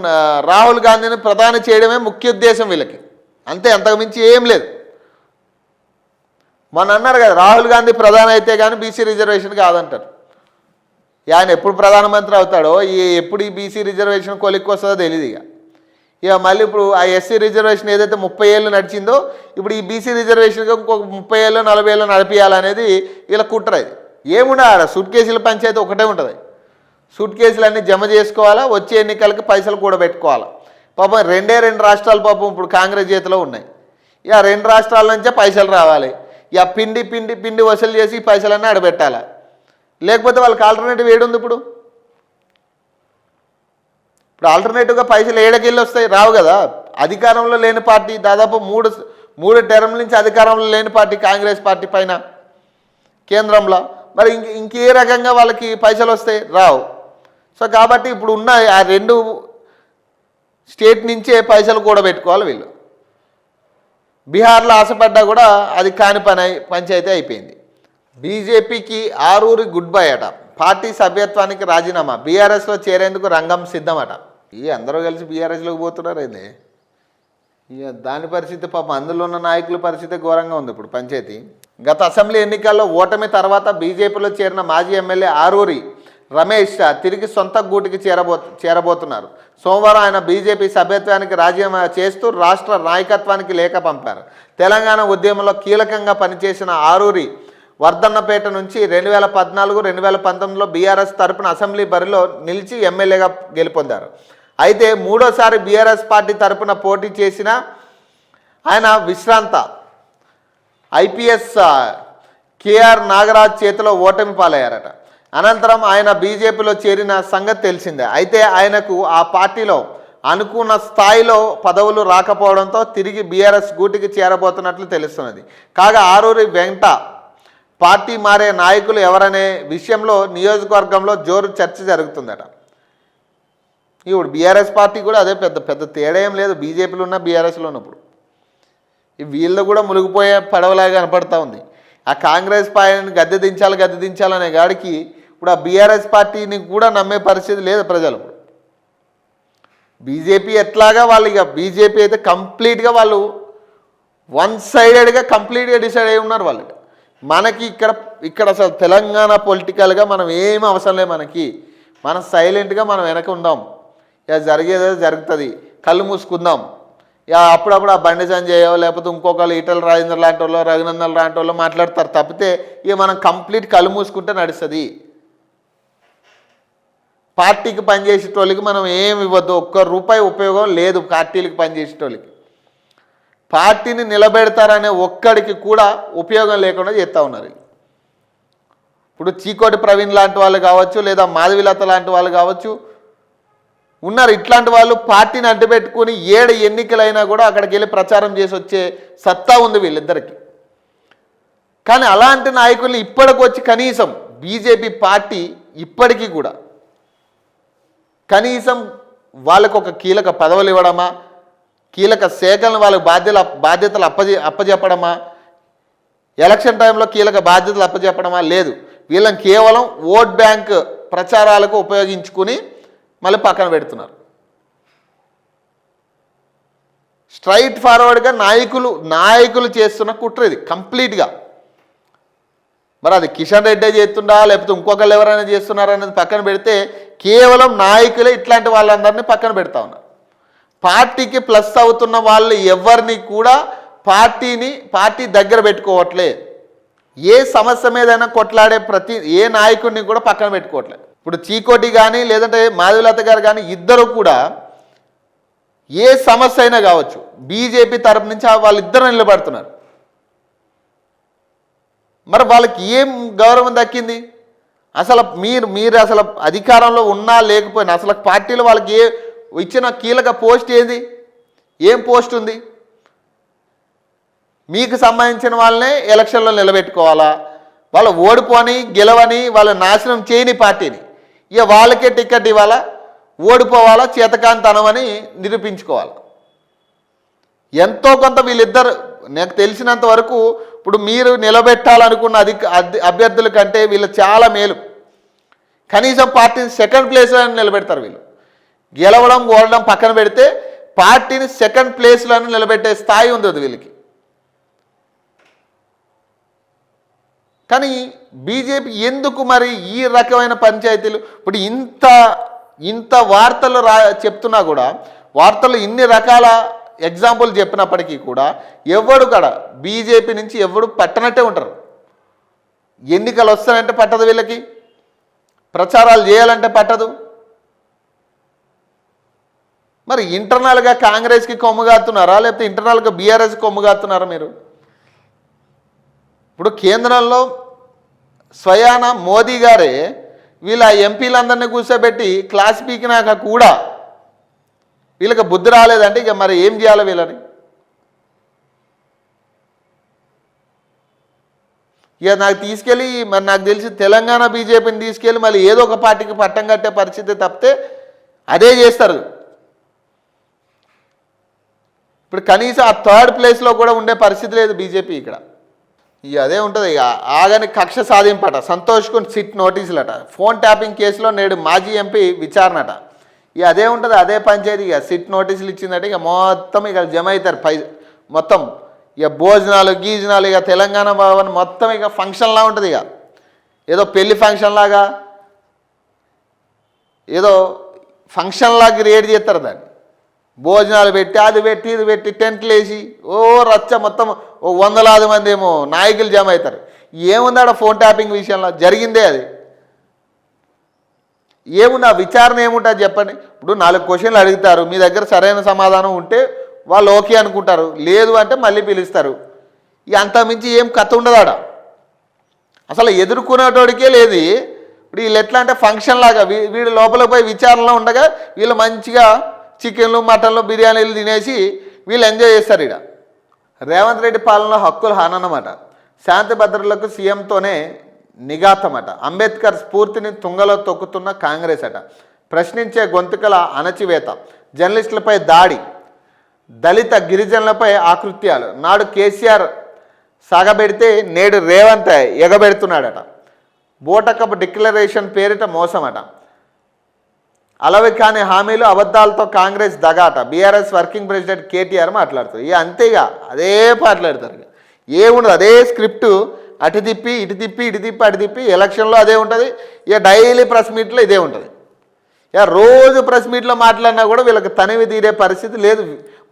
రాహుల్ గాంధీని ప్రధాని చేయడమే ముఖ్య ఉద్దేశం వీళ్ళకి, అంతే, అంతకుమించి ఏం లేదు. మొన్న అన్నారు కదా రాహుల్ గాంధీ ప్రధాని అయితే కానీ బీసీ రిజర్వేషన్ కాదంటారు. ఆయన ఎప్పుడు ప్రధానమంత్రి అవుతాడో ఎప్పుడు ఈ బీసీ రిజర్వేషన్ కొలిక్కి వస్తుందో తెలియదు. ఇక మళ్ళీ ఇప్పుడు ఆ ఎస్సీ రిజర్వేషన్ ఏదైతే 30 ఏళ్ళు నడిచిందో ఇప్పుడు ఈ బీసీ రిజర్వేషన్కి ఇంకొక 30 ఏళ్ళు 40 ఏళ్ళు నడిపించాలనేది వీళ్ళ కుట్ర. ఇది ఏముండదు, సూట్ కేసుల పంచాయతీ ఒకటే ఉంటుంది. సూట్ కేసులన్నీ జమ చేసుకోవాలా, వచ్చే ఎన్నికలకి పైసలు కూడా పెట్టుకోవాలా. పాపం రెండు రాష్ట్రాలు పాపం ఇప్పుడు కాంగ్రెస్ చేతిలో ఉన్నాయి. ఇక 2 రాష్ట్రాల నుంచే పైసలు రావాలి. ఇక పిండి పిండి పిండి వసూలు చేసి ఈ పైసలన్నీ అడబెట్టాలా, లేకపోతే వాళ్ళకి ఆల్టర్నేటివ్ ఏడుంది. ఇప్పుడు ఆల్టర్నేటివ్గా పైసలు ఏడకెళ్ళి వస్తాయి, రావు కదా. అధికారంలో లేని పార్టీ దాదాపు మూడు టర్మ్ నుంచి అధికారంలో లేని పార్టీ కాంగ్రెస్ పార్టీ పైన కేంద్రంలో, మరి ఇంకే రకంగా వాళ్ళకి పైసలు వస్తాయి, రావు. సో కాబట్టి ఇప్పుడు ఉన్న ఆ 2 స్టేట్ నుంచే పైసలు కూడా పెట్టుకోవాలి వీళ్ళు. బీహార్లో ఆశపడ్డా కూడా అది కాని పంచాయతీ అయిపోయింది. బీజేపీకి ఆరూరి గుడ్ బై అట, పార్టీ సభ్యత్వానికి రాజీనామా, బీఆర్ఎస్లో చేరేందుకు రంగం సిద్ధమట. అందరూ కలిసి బీఆర్ఎస్లోకి పోతున్నారు ఏంది. ఇక దాని పరిస్థితి పాపం అందులో ఉన్న నాయకుల పరిస్థితి ఘోరంగా ఉంది ఇప్పుడు పంచాయతీ. గత అసెంబ్లీ ఎన్నికల్లో ఓటమి తర్వాత బీజేపీలో చేరిన మాజీ ఎమ్మెల్యే ఆరూరి రమేష్ తిరిగి సొంత గూటికి చేరబోతున్నారు. సోమవారం ఆయన బీజేపీ సభ్యత్వానికి రాజీనామా చేస్తూ రాష్ట్ర నాయకత్వానికి లేఖ పంపారు. తెలంగాణ ఉద్యమంలో కీలకంగా పనిచేసిన ఆరూరి వర్ధన్నపేట నుంచి 2014-2019లో బీఆర్ఎస్ తరపున అసెంబ్లీ బరిలో నిలిచి ఎమ్మెల్యేగా గెలుపొందారు. అయితే మూడోసారి బీఆర్ఎస్ పార్టీ తరపున పోటీ చేసిన ఆయన విశ్రాంత ఐపీఎస్ కేఆర్ నాగరాజ్ చేతిలో ఓటమి పాలయ్యారట. అనంతరం ఆయన బీజేపీలో చేరిన సంగతి తెలిసిందే. అయితే ఆయనకు ఆ పార్టీలో అనుకున్న స్థాయిలో పదవులు రాకపోవడంతో తిరిగి బీఆర్ఎస్ గూటికి చేరబోతున్నట్లు తెలుస్తున్నది. కాగా ఆరూరి వెంట పార్టీ మారే నాయకులు ఎవరనే విషయంలో నియోజకవర్గంలో జోరు చర్చ జరుగుతుందట. ఇప్పుడు బీఆర్ఎస్ పార్టీ కూడా అదే పెద్ద తేడా ఏం లేదు, బీజేపీలో ఉన్న బీఆర్ఎస్లో ఉన్నప్పుడు వీళ్ళు కూడా మునిగిపోయే పడవలాగా కనపడతా ఉంది. ఆ కాంగ్రెస్ పార్టీని గద్దె దించాలనే గాడికి ఇప్పుడు ఆ బీఆర్ఎస్ పార్టీని కూడా నమ్మే పరిస్థితి లేదు ప్రజలు. బీజేపీ ఎట్లాగా వాళ్ళు, ఇక బీజేపీ అయితే కంప్లీట్గా వాళ్ళు వన్ సైడెడ్గా కంప్లీట్గా డిసైడ్ అయి ఉన్నారు వాళ్ళు. మనకి ఇక్కడ అసలు తెలంగాణ పొలిటికల్గా మనం ఏం అవసరం లేదు, మనం సైలెంట్గా మనం వెనక ఉందాం, ఇక జరిగేదో జరుగుతుంది, కళ్ళు మూసుకుందాం. ఇక అప్పుడప్పుడు ఆ బండి సంజయో లేకపోతే ఇంకొకళ్ళు ఈటల రాజేంద్ర లాంటి వాళ్ళు రఘునందన్ లాంటి వాళ్ళు మాట్లాడతారు తప్పితే ఇక మనం కంప్లీట్ కళ్ళు మూసుకుంటే నడుస్తుంది. పార్టీకి పనిచేసేటోళ్ళకి మనం ఏమి ఇవ్వద్దు, ₹1 ఉపయోగం లేదు పార్టీలకు పనిచేసేటోళ్ళకి. పార్టీని నిలబెడతారనే ఒక్కడికి కూడా ఉపయోగం లేకుండా చేస్తూ ఉన్నారు. ఇప్పుడు చీకోటి ప్రవీణ్ లాంటి వాళ్ళు కావచ్చు, లేదా మాధవిలత లాంటి వాళ్ళు కావచ్చు ఉన్నారు. ఇట్లాంటి వాళ్ళు పార్టీని అడ్డుపెట్టుకుని ఎన్నికలైనా కూడా అక్కడికి వెళ్ళి ప్రచారం చేసి వచ్చే సత్తా ఉంది వీళ్ళిద్దరికి. కానీ అలాంటి నాయకుల్ని ఇప్పటికి వచ్చి కనీసం బీజేపీ పార్టీ ఇప్పటికీ కూడా కనీసం వాళ్ళకు ఒక కీలక పదవులు ఇవ్వడమా, కీలక శాఖలను వాళ్ళకి బాధ్యతలు అప్పచెప్పడమా, ఎలక్షన్ టైంలో కీలక బాధ్యతలు అప్పచెప్పడమా లేదు. వీళ్ళని కేవలం ఓట్ బ్యాంక్ ప్రచారాలకు ఉపయోగించుకుని మళ్ళీ పక్కన పెడుతున్నారు. స్ట్రైట్ ఫార్వర్డ్గా నాయకులు చేస్తున్న కుట్ర ఇది కంప్లీట్గా. మరి అది కిషన్ రెడ్డి చేస్తుండా లేకపోతే ఇంకొకళ్ళు ఎవరైనా చేస్తున్నారనేది పక్కన పెడితే కేవలం నాయకులే ఇట్లాంటి వాళ్ళందరినీ పక్కన పెడతా ఉన్నారు. పార్టీకి ప్లస్ అవుతున్న వాళ్ళు ఎవరిని కూడా పార్టీ దగ్గర పెట్టుకోవట్లే. ఏ సమస్య మీదైనా కొట్లాడే ఏ నాయకుడిని కూడా పక్కన పెట్టుకోవట్లేదు. ఇప్పుడు చీకోటి కానీ లేదంటే మాధవిలత గారు కానీ ఇద్దరు కూడా ఏ సమస్య అయినా కావచ్చు బీజేపీ తరపు నుంచి వాళ్ళిద్దరూ నిలబడుతున్నారు. మరి వాళ్ళకి ఏం గౌరవం దక్కింది? అసలు మీరు అసలు అధికారంలో ఉన్నా లేకపోయినా అసలు పార్టీలో వాళ్ళకి ఇచ్చిన కీలక పోస్ట్ ఏది? ఏం పోస్ట్ ఉంది? మీకు సంబంధించిన వాళ్ళనే ఎలక్షన్లో నిలబెట్టుకోవాలా, వాళ్ళు ఓడిపోని గెలవని వాళ్ళు నాశనం చేయని పార్టీని ఇక వాళ్ళకే టికెట్ ఇవ్వాలా, ఓడిపోవాలా, చేతకాంతనమని నిరూపించుకోవాలి. ఎంతో కొంత వీళ్ళిద్దరు నాకు తెలిసినంత వరకు ఇప్పుడు మీరు నిలబెట్టాలనుకున్న అభ్యర్థుల కంటే వీళ్ళు చాలా మేలు. కనీసం పార్టీని సెకండ్ ప్లేస్లో నిలబెడతారు వీళ్ళు. గెలవడం ఓడడం పక్కన పెడితే పార్టీని సెకండ్ ప్లేస్లో నిలబెట్టే స్థాయి ఉంది వీళ్ళకి. కానీ బీజేపీ ఎందుకు మరి ఈ రకమైన పంచాయతీలు ఇప్పుడు ఇంత వార్తలు చెప్తున్నా కూడా వార్తలు ఇన్ని రకాల ఎగ్జాంపుల్ చెప్పినప్పటికీ కూడా ఎవడు కూడా బీజేపీ నుంచి ఎవడు పట్టనట్టే ఉంటారు. ఎన్నికలు వస్తానంటే పట్టదు, వీళ్ళకి ప్రచారాలు చేయాలంటే పట్టదు. మరి ఇంటర్నల్గా కాంగ్రెస్కి కొమ్ముగాతున్నారా లేకపోతే ఇంటర్నల్గా బీఆర్ఎస్కి కొమ్ముగాతున్నారా మీరు? ఇప్పుడు కేంద్రంలో స్వయాన మోదీ గారే వీళ్ళ ఎంపీలందరినీ కూర్చోబెట్టి క్లాస్ పీకినాక కూడా వీళ్ళకి బుద్ధి రాలేదంటే ఇక మరి ఏం చేయాలి వీళ్ళని? ఇక నాకు తీసుకెళ్ళి మరి నాకు తెలిసి తెలంగాణ బీజేపీని తీసుకెళ్ళి మళ్ళీ ఏదో ఒక పార్టీకి పట్టం కట్టే పరిస్థితి తప్పితే అదే చేస్తారు. ఇప్పుడు కనీసం ఆ థర్డ్ ప్లేస్లో కూడా ఉండే పరిస్థితి లేదు బీజేపీ ఇక్కడ. ఇక అదే ఉంటుంది. ఇక ఆగని కక్ష సాధింపట, సంతోష్కు సిట్ నోటీసులట, ఫోన్ ట్యాపింగ్ కేసులో నేడు మాజీ ఎంపీ విచారణట. ఇక అదే ఉంటుంది, అదే పంచాయతీ. ఇక సిట్ నోటీసులు ఇచ్చిందట, ఇక మొత్తం ఇక జమ అవుతారు మొత్తం. ఇక భోజనాలు గీజనాలు ఇక తెలంగాణ భవన్ మొత్తం ఇక ఫంక్షన్లా ఉంటుంది. ఇక ఏదో పెళ్లి ఫంక్షన్ లాగా ఏదో ఫంక్షన్లా క్రియేట్ చేస్తారు దాన్ని. భోజనాలు పెట్టి అది పెట్టి ఇది పెట్టి టెంట్లు వేసి రచ్చ మొత్తం వందలాది మంది ఏమో నాయకులు జమ అవుతారు. ఏముంది ఆడ ఫోన్ ట్యాపింగ్ విషయంలో జరిగిందే అది. ఏముంది ఆ విచారణ ఏముంటుంది చెప్పండి. ఇప్పుడు 4 క్వశ్చన్లు అడుగుతారు, మీ దగ్గర సరైన సమాధానం ఉంటే వాళ్ళు ఓకే అనుకుంటారు, లేదు అంటే మళ్ళీ పిలుస్తారు. ఇక అంతమించి ఏం కథ ఉండదు ఆడ. అసలు ఎదుర్కొనేటోడికే లేదు. ఇప్పుడు వీళ్ళు ఎట్లా అంటే ఫంక్షన్ లాగా వీడు లోపలికి పోయి విచారణలో ఉండగా వీళ్ళు మంచిగా చికెన్లు మటన్లు బిర్యానీలు తినేసి వీళ్ళు ఎంజాయ్ చేస్తారు. ఇక్కడ రేవంత్ రెడ్డి పాలనలో హక్కుల హననమాట, శాంతి భద్రతలకు సీఎంతోనే నిఘాతమట, అంబేద్కర్ స్ఫూర్తిని తుంగలో తొక్కుతున్న కాంగ్రెస్ అట, ప్రశ్నించే గొంతుకల అణచివేత, జర్నలిస్టులపై దాడి, దళిత గిరిజనులపై ఆకృత్యాలు. నాడు కేసీఆర్ సాగబెడితే నేడు రేవంత్ ఎగబెడుతున్నాడట, బోటకప్ డిక్లరేషన్ పేరిట మోసమట, అలవి కాని హామీలు అబద్ధాలతో కాంగ్రెస్ దగాట, బీఆర్ఎస్ వర్కింగ్ ప్రెసిడెంట్ కేటీఆర్ మాట్లాడుతారు. ఇక అంతేగా అదే మాట్లాడతారు. ఏముండదు, అదే స్క్రిప్టు, అటు తిప్పి ఇటు తిప్పి ఇటు తిప్పి అటు తిప్పి. ఎలక్షన్లో అదే ఉంటుంది. ఇక డైలీ ప్రెస్ మీట్లో ఇదే ఉంటుంది. ఇక రోజు ప్రెస్ మీట్లో మాట్లాడినా కూడా వీళ్ళకి తనివి తీరే పరిస్థితి లేదు.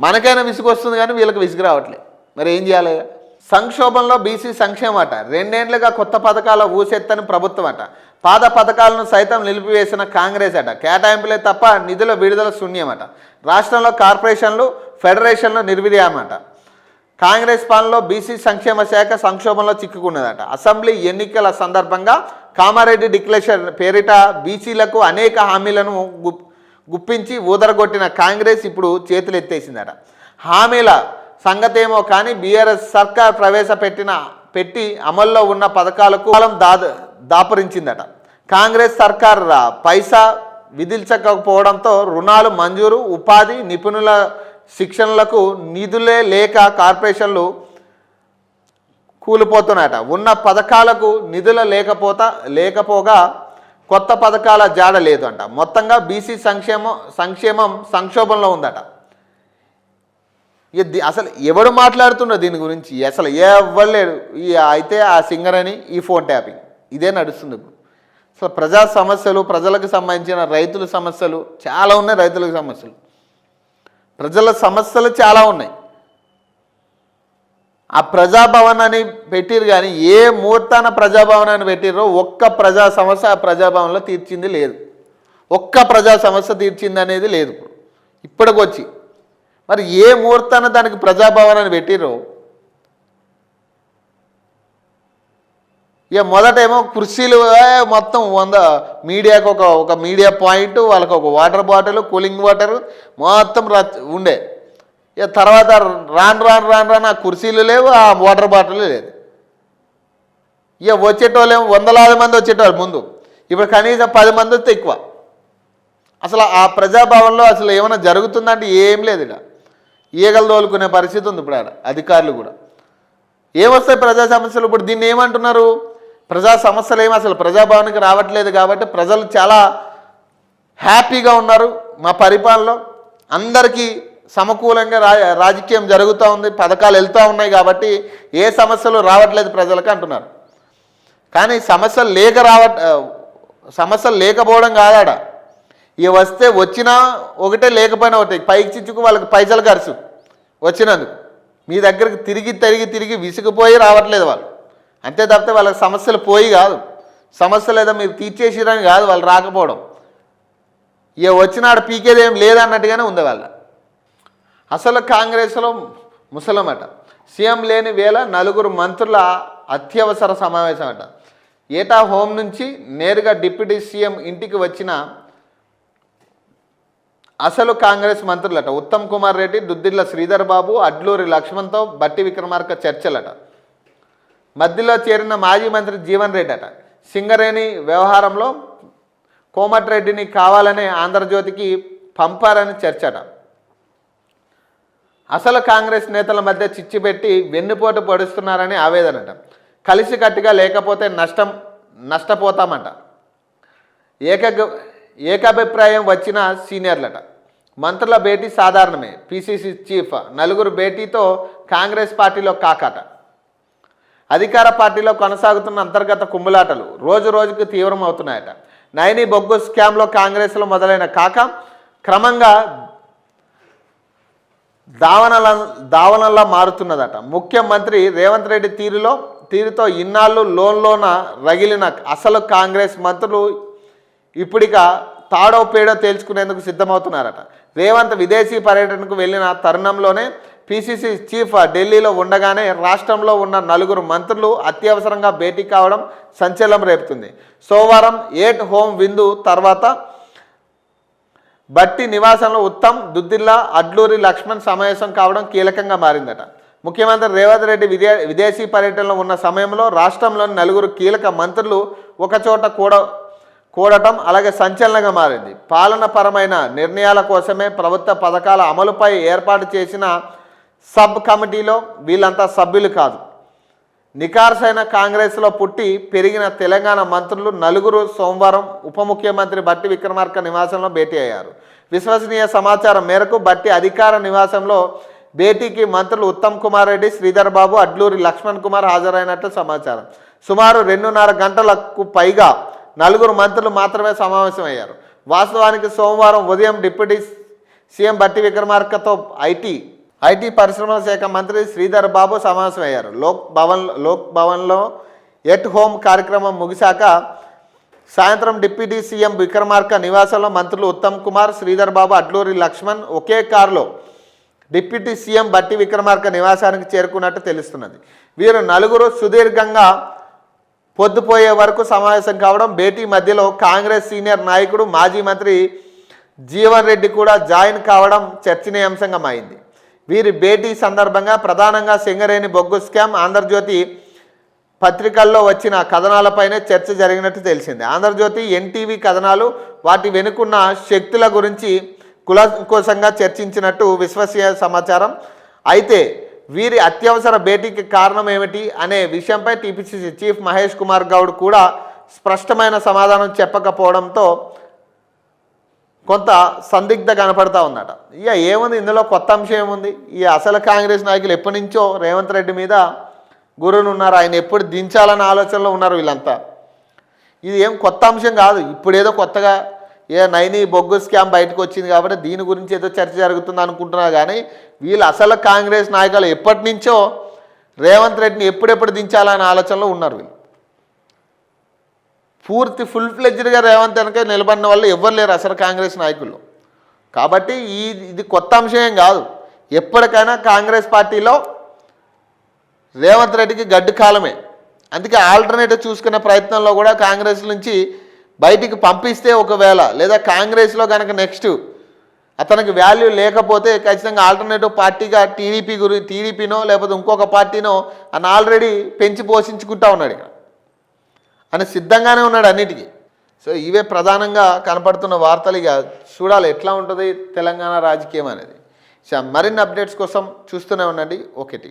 మనకైనా విసుగు వస్తుంది కానీ వీళ్ళకి విసుగు రావట్లేదు. మరి ఏం చేయాలి? సంక్షోభంలో బీసీ సంక్షేమట, 2 ఏళ్లుగా కొత్త పథకాల ఊసెత్తని ప్రభుత్వం అట, పాత పథకాలను సైతం నిలిపివేసిన కాంగ్రెస్ అట, కేటాయింపులే తప్ప నిధుల విడుదల శూన్యమట, రాష్ట్రంలో కార్పొరేషన్లు ఫెడరేషన్లు నిర్వీర్యమట, కాంగ్రెస్ పాలనలో బీసీ సంక్షేమ శాఖ సంక్షోభంలో చిక్కుకున్నదట, అసెంబ్లీ ఎన్నికల సందర్భంగా కామారెడ్డి డిక్లరేషన్ పేరిట బీసీలకు అనేక హామీలను గుప్పించి ఊదరగొట్టిన కాంగ్రెస్ ఇప్పుడు చేతులు ఎత్తేసిందట. హామీల సంగతేమో కానీ బీఆర్ఎస్ సర్కార్ పెట్టి అమల్లో ఉన్న పథకాలకు దాపురించిందట. కాంగ్రెస్ సర్కార్ పైసా విధించకపోవడంతో రుణాలు మంజూరు, ఉపాధి నిపుణుల శిక్షణలకు నిధులే లేక కార్పొరేషన్లు కూలిపోతున్నాయట. ఉన్న పథకాలకు నిధులు లేకపోగా కొత్త పథకాల జాడ లేదు అంట. మొత్తంగా బీసీ సంక్షేమం సంక్షోభంలో ఉందట. అసలు ఎవడు మాట్లాడుతున్నారు దీని గురించి? అసలు ఎవ్వలేడు. అయితే ఆ సింగర్ అని ఈ ఫోన్ ట్యాపింగ్ ఇదే నడుస్తుంది ఇప్పుడు. అసలు ప్రజా సమస్యలు, ప్రజలకు సంబంధించిన రైతుల సమస్యలు చాలా ఉన్నాయి. రైతులకు సమస్యలు, ప్రజల సమస్యలు చాలా ఉన్నాయి. ఆ ప్రజాభవన్ అని పెట్టిరు కానీ ఏ ముహూర్తాన ప్రజాభవన్ అని పెట్టిరో ఒక్క ప్రజా సమస్య ఆ ప్రజాభవన్లో తీర్చింది లేదు. ఒక్క ప్రజా సమస్య తీర్చింది అనేది లేదు ఇప్పటికొచ్చి. మరి ఏ ముహూర్తాన దానికి ప్రజాభవన్ అని పెట్టిరో. ఇక మొదటేమో కుర్చీలు మొత్తం 100 మీడియాకు ఒక మీడియా పాయింట్, వాళ్ళకు ఒక వాటర్ బాటిల్, కూలింగ్ వాటర్ మొత్తం ఉండే. ఇక తర్వాత రాను రాను రాను రాను ఆ కుర్చీలు లేవు, ఆ వాటర్ బాటిల్ లేదు. ఇక వచ్చేటోళ్ళేమో వందలాది మంది వచ్చేటోళ్ళు ముందు, ఇప్పుడు కనీసం 10 మంది వస్తే ఎక్కువ. అసలు ఆ ప్రజాభవన్లో అసలు ఏమైనా జరుగుతుందంటే ఏం లేదు. ఇక ఈగలు తోలుకునే పరిస్థితి ఉంది ఇప్పుడు ఆడ. అధికారులు కూడా ఏమొస్తాయి ప్రజా సమస్యలు? ఇప్పుడు దీన్ని ఏమంటున్నారు, ప్రజా సమస్యలు ఏమి అసలు ప్రజాభవన్కి రావట్లేదు కాబట్టి ప్రజలు చాలా హ్యాపీగా ఉన్నారు. మా పరిపాలనలో అందరికీ సమకూలంగా రాజకీయం జరుగుతూ ఉంది, పథకాలు వెళ్తూ ఉన్నాయి కాబట్టి ఏ సమస్యలు రావట్లేదు ప్రజలకు అంటున్నారు. కానీ సమస్యలు లేకపోవడం కాదాడ. ఇక వస్తే వచ్చినా ఒకటే, లేకపోయినా ఒకటే. పైకి చిచ్చుకు వాళ్ళకి పైసలు ఖర్చు వచ్చినందుకు. మీ దగ్గరికి తిరిగి విసిగిపోయి రావట్లేదు వాళ్ళు. అంతే తప్పితే వాళ్ళకి సమస్యలు పోయి కాదు, సమస్యలు ఏదో మీరు తీర్చేసిరని కాదు వాళ్ళు రాకపోవడం. ఇక వచ్చినాడు పీకేది ఏం లేదన్నట్టుగానే ఉంది వాళ్ళ. అసలు కాంగ్రెస్లో ముసలమట. సీఎం లేని వేళ 4 మంత్రుల అత్యవసర సమావేశం అట. ఏటా హోం నుంచి నేరుగా డిప్యూటీ సీఎం ఇంటికి వచ్చిన అసలు కాంగ్రెస్ మంత్రులట. ఉత్తమ్ కుమార్ రెడ్డి, దుద్దిళ్ల శ్రీధర్ బాబు, అడ్లూరి లక్ష్మణ్తో బట్టి విక్రమార్క చర్చలట. మధ్యలో చేరిన మాజీ మంత్రి జీవన్ రెడ్డి అట. సింగరేణి వ్యవహారంలో కోమటిరెడ్డిని కావాలనే ఆంధ్రజ్యోతికి పంపారని చర్చట. అసలు కాంగ్రెస్ నేతల మధ్య చిచ్చుపెట్టి వెన్నుపోటు పొడుస్తున్నారని ఆవేదనట. కలిసికట్టుగా లేకపోతే నష్టపోతామంట. ఏకాభిప్రాయం వచ్చిన సీనియర్లట. మంత్రుల భేటీ సాధారణమే, పిసిసి చీఫ్. 4 భేటీతో కాంగ్రెస్ పార్టీలో కాకాట. అధికార పార్టీలో కొనసాగుతున్న అంతర్గత కుమ్ములాటలు రోజు రోజుకు తీవ్రమవుతున్నాయట. నైని బొగ్గు స్కామ్లో కాంగ్రెస్లో మొదలైన కాక క్రమంగా దావనలా మారుతున్నదట. ముఖ్యమంత్రి రేవంత్ రెడ్డి తీరుతో ఇన్నాళ్ళు లోన రగిలిన అసలు కాంగ్రెస్ మంత్రులు ఇప్పుడిక తాడో పేడో తేల్చుకునేందుకు సిద్ధమవుతున్నారట. రేవంత్ విదేశీ పర్యటనకు వెళ్ళిన తరుణంలోనే పిసిసి చీఫ్ ఢిల్లీలో ఉండగానే రాష్ట్రంలో ఉన్న 4 మంత్రులు అత్యవసరంగా భేటీ కావడం సంచలనం రేపుతుంది. సోమవారం 8 హోం విందు తర్వాత బట్టి నివాసంలో ఉత్తమ్, దుద్దిల్ల, అడ్లూరి లక్ష్మణ్ సమావేశం కావడం కీలకంగా మారిందట. ముఖ్యమంత్రి రేవంత్ రెడ్డి విదేశీ పర్యటనలో ఉన్న సమయంలో రాష్ట్రంలోని 4 కీలక మంత్రులు ఒకచోట కూడటం అలాగే సంచలనంగా మారింది. పాలనపరమైన నిర్ణయాల కోసమే ప్రభుత్వ పథకాల అమలుపై ఏర్పాటు చేసిన సబ్ కమిటీలో వీళ్ళంతా సభ్యులు కాదు. నికార్సైన కాంగ్రెస్లో పుట్టి పెరిగిన తెలంగాణ మంత్రులు 4 సోమవారం ఉప ముఖ్యమంత్రి బట్టి విక్రమార్క నివాసంలో భేటీ అయ్యారు. విశ్వసనీయ సమాచారం మేరకు బట్టి అధికార నివాసంలో భేటీకి మంత్రులు ఉత్తమ్ కుమార్ రెడ్డి, శ్రీధర్ బాబు, అడ్లూరి లక్ష్మణ్ కుమార్ హాజరైనట్లు సమాచారం. సుమారు 2.5 గంటలకు పైగా 4 మంత్రులు మాత్రమే సమావేశమయ్యారు. వాస్తవానికి సోమవారం ఉదయం డిప్యూటీ సీఎం బట్టి విక్రమార్కతో ఐటీ పరిశ్రమల శాఖ మంత్రి శ్రీధర్ బాబు సమావేశమయ్యారు. లోక్ భవన్లో ఎట్ హోమ్ కార్యక్రమం ముగిశాక సాయంత్రం డిప్యూటీ సీఎం విక్రమార్క నివాసంలో మంత్రులు ఉత్తమ్ కుమార్, శ్రీధర్ బాబు, అడ్లూరి లక్ష్మణ్ ఒకే కారులో డిప్యూటీ సీఎం బట్టి విక్రమార్క నివాసానికి చేరుకున్నట్టు తెలుస్తున్నది. వీరు 4 సుదీర్ఘంగా పొద్దుపోయే వరకు సమావేశం కావడం, భేటీ మధ్యలో కాంగ్రెస్ సీనియర్ నాయకుడు మాజీ మంత్రి జీవన్ రెడ్డి కూడా జాయిన్ కావడం చర్చనీయాంశంగా అయింది. వీరి భేటీ సందర్భంగా ప్రధానంగా సింగరేణి బొగ్గు స్కామ్, ఆంధ్రజ్యోతి పత్రికల్లో వచ్చిన కథనాలపైనే చర్చ జరిగినట్టు తెలిసింది. ఆంధ్రజ్యోతి, ఎన్టీవీ కథనాలు, వాటి వెనుకున్న శక్తుల గురించి కులంకోసంగా చర్చించినట్టు విశ్వసనీయ సమాచారం. అయితే వీరి అత్యవసర భేటీకి కారణం ఏమిటి అనే విషయంపై టీపీసీసీ చీఫ్ మహేష్ కుమార్ గౌడ్ కూడా స్పష్టమైన సమాధానం చెప్పకపోవడంతో కొంత సందిగ్ధ కనపడతా ఉందట. ఇక ఏముంది ఇందులో, కొత్త అంశం ఏముంది? ఈ అసలు కాంగ్రెస్ నాయకులు ఎప్పటి నుంచో రేవంత్ రెడ్డి మీద గురువులు ఉన్నారు, ఆయన ఎప్పుడు దించాలన్న ఆలోచనలో ఉన్నారు వీళ్ళంతా. ఇది ఏం కొత్త అంశం కాదు. ఇప్పుడేదో కొత్తగా నైని బొగ్గు స్కామ్ బయటకు వచ్చింది కాబట్టి దీని గురించి ఏదో చర్చ జరుగుతుంది అనుకుంటున్నారు. కానీ వీళ్ళు అసలు కాంగ్రెస్ నాయకులు ఎప్పటి నుంచో రేవంత్ రెడ్డిని ఎప్పుడెప్పుడు దించాలనే ఆలోచనలో ఉన్నారు. వీళ్ళు పూర్తి ఫుల్ ఫ్లెడ్జ్డ్గా రేవంత్ వెనక నిలబడిన వాళ్ళు ఎవ్వరు లేరు అసలు కాంగ్రెస్ నాయకుల్లో. కాబట్టి ఇది కొత్త అంశం కాదు. ఎప్పటికైనా కాంగ్రెస్ పార్టీలో రేవంత్ రెడ్డికి గడ్డు కాలమే. అందుకే ఆల్టర్నేటివ్ చూసుకునే ప్రయత్నంలో కూడా కాంగ్రెస్ నుంచి బయటికి పంపిస్తే ఒకవేళ, లేదా కాంగ్రెస్లో కనుక నెక్స్ట్ అతనికి వాల్యూ లేకపోతే ఖచ్చితంగా ఆల్టర్నేటివ్ పార్టీగా టీడీపీనో లేకపోతే ఇంకొక పార్టీనో అని ఆల్రెడీ పెంచి పోషించుకుంటా ఉన్నాడు ఇక్కడ అని సిద్ధంగానే ఉన్నాడు అన్నిటికీ. సో ఇవే ప్రధానంగా కనపడుతున్న వార్తలు. ఇక చూడాలి ఎట్లా ఉంటుంది తెలంగాణ రాజకీయం అనేది. సో మరిన్ని అప్డేట్స్ కోసం చూస్తూనే ఉండండి ఓకే టీవీ.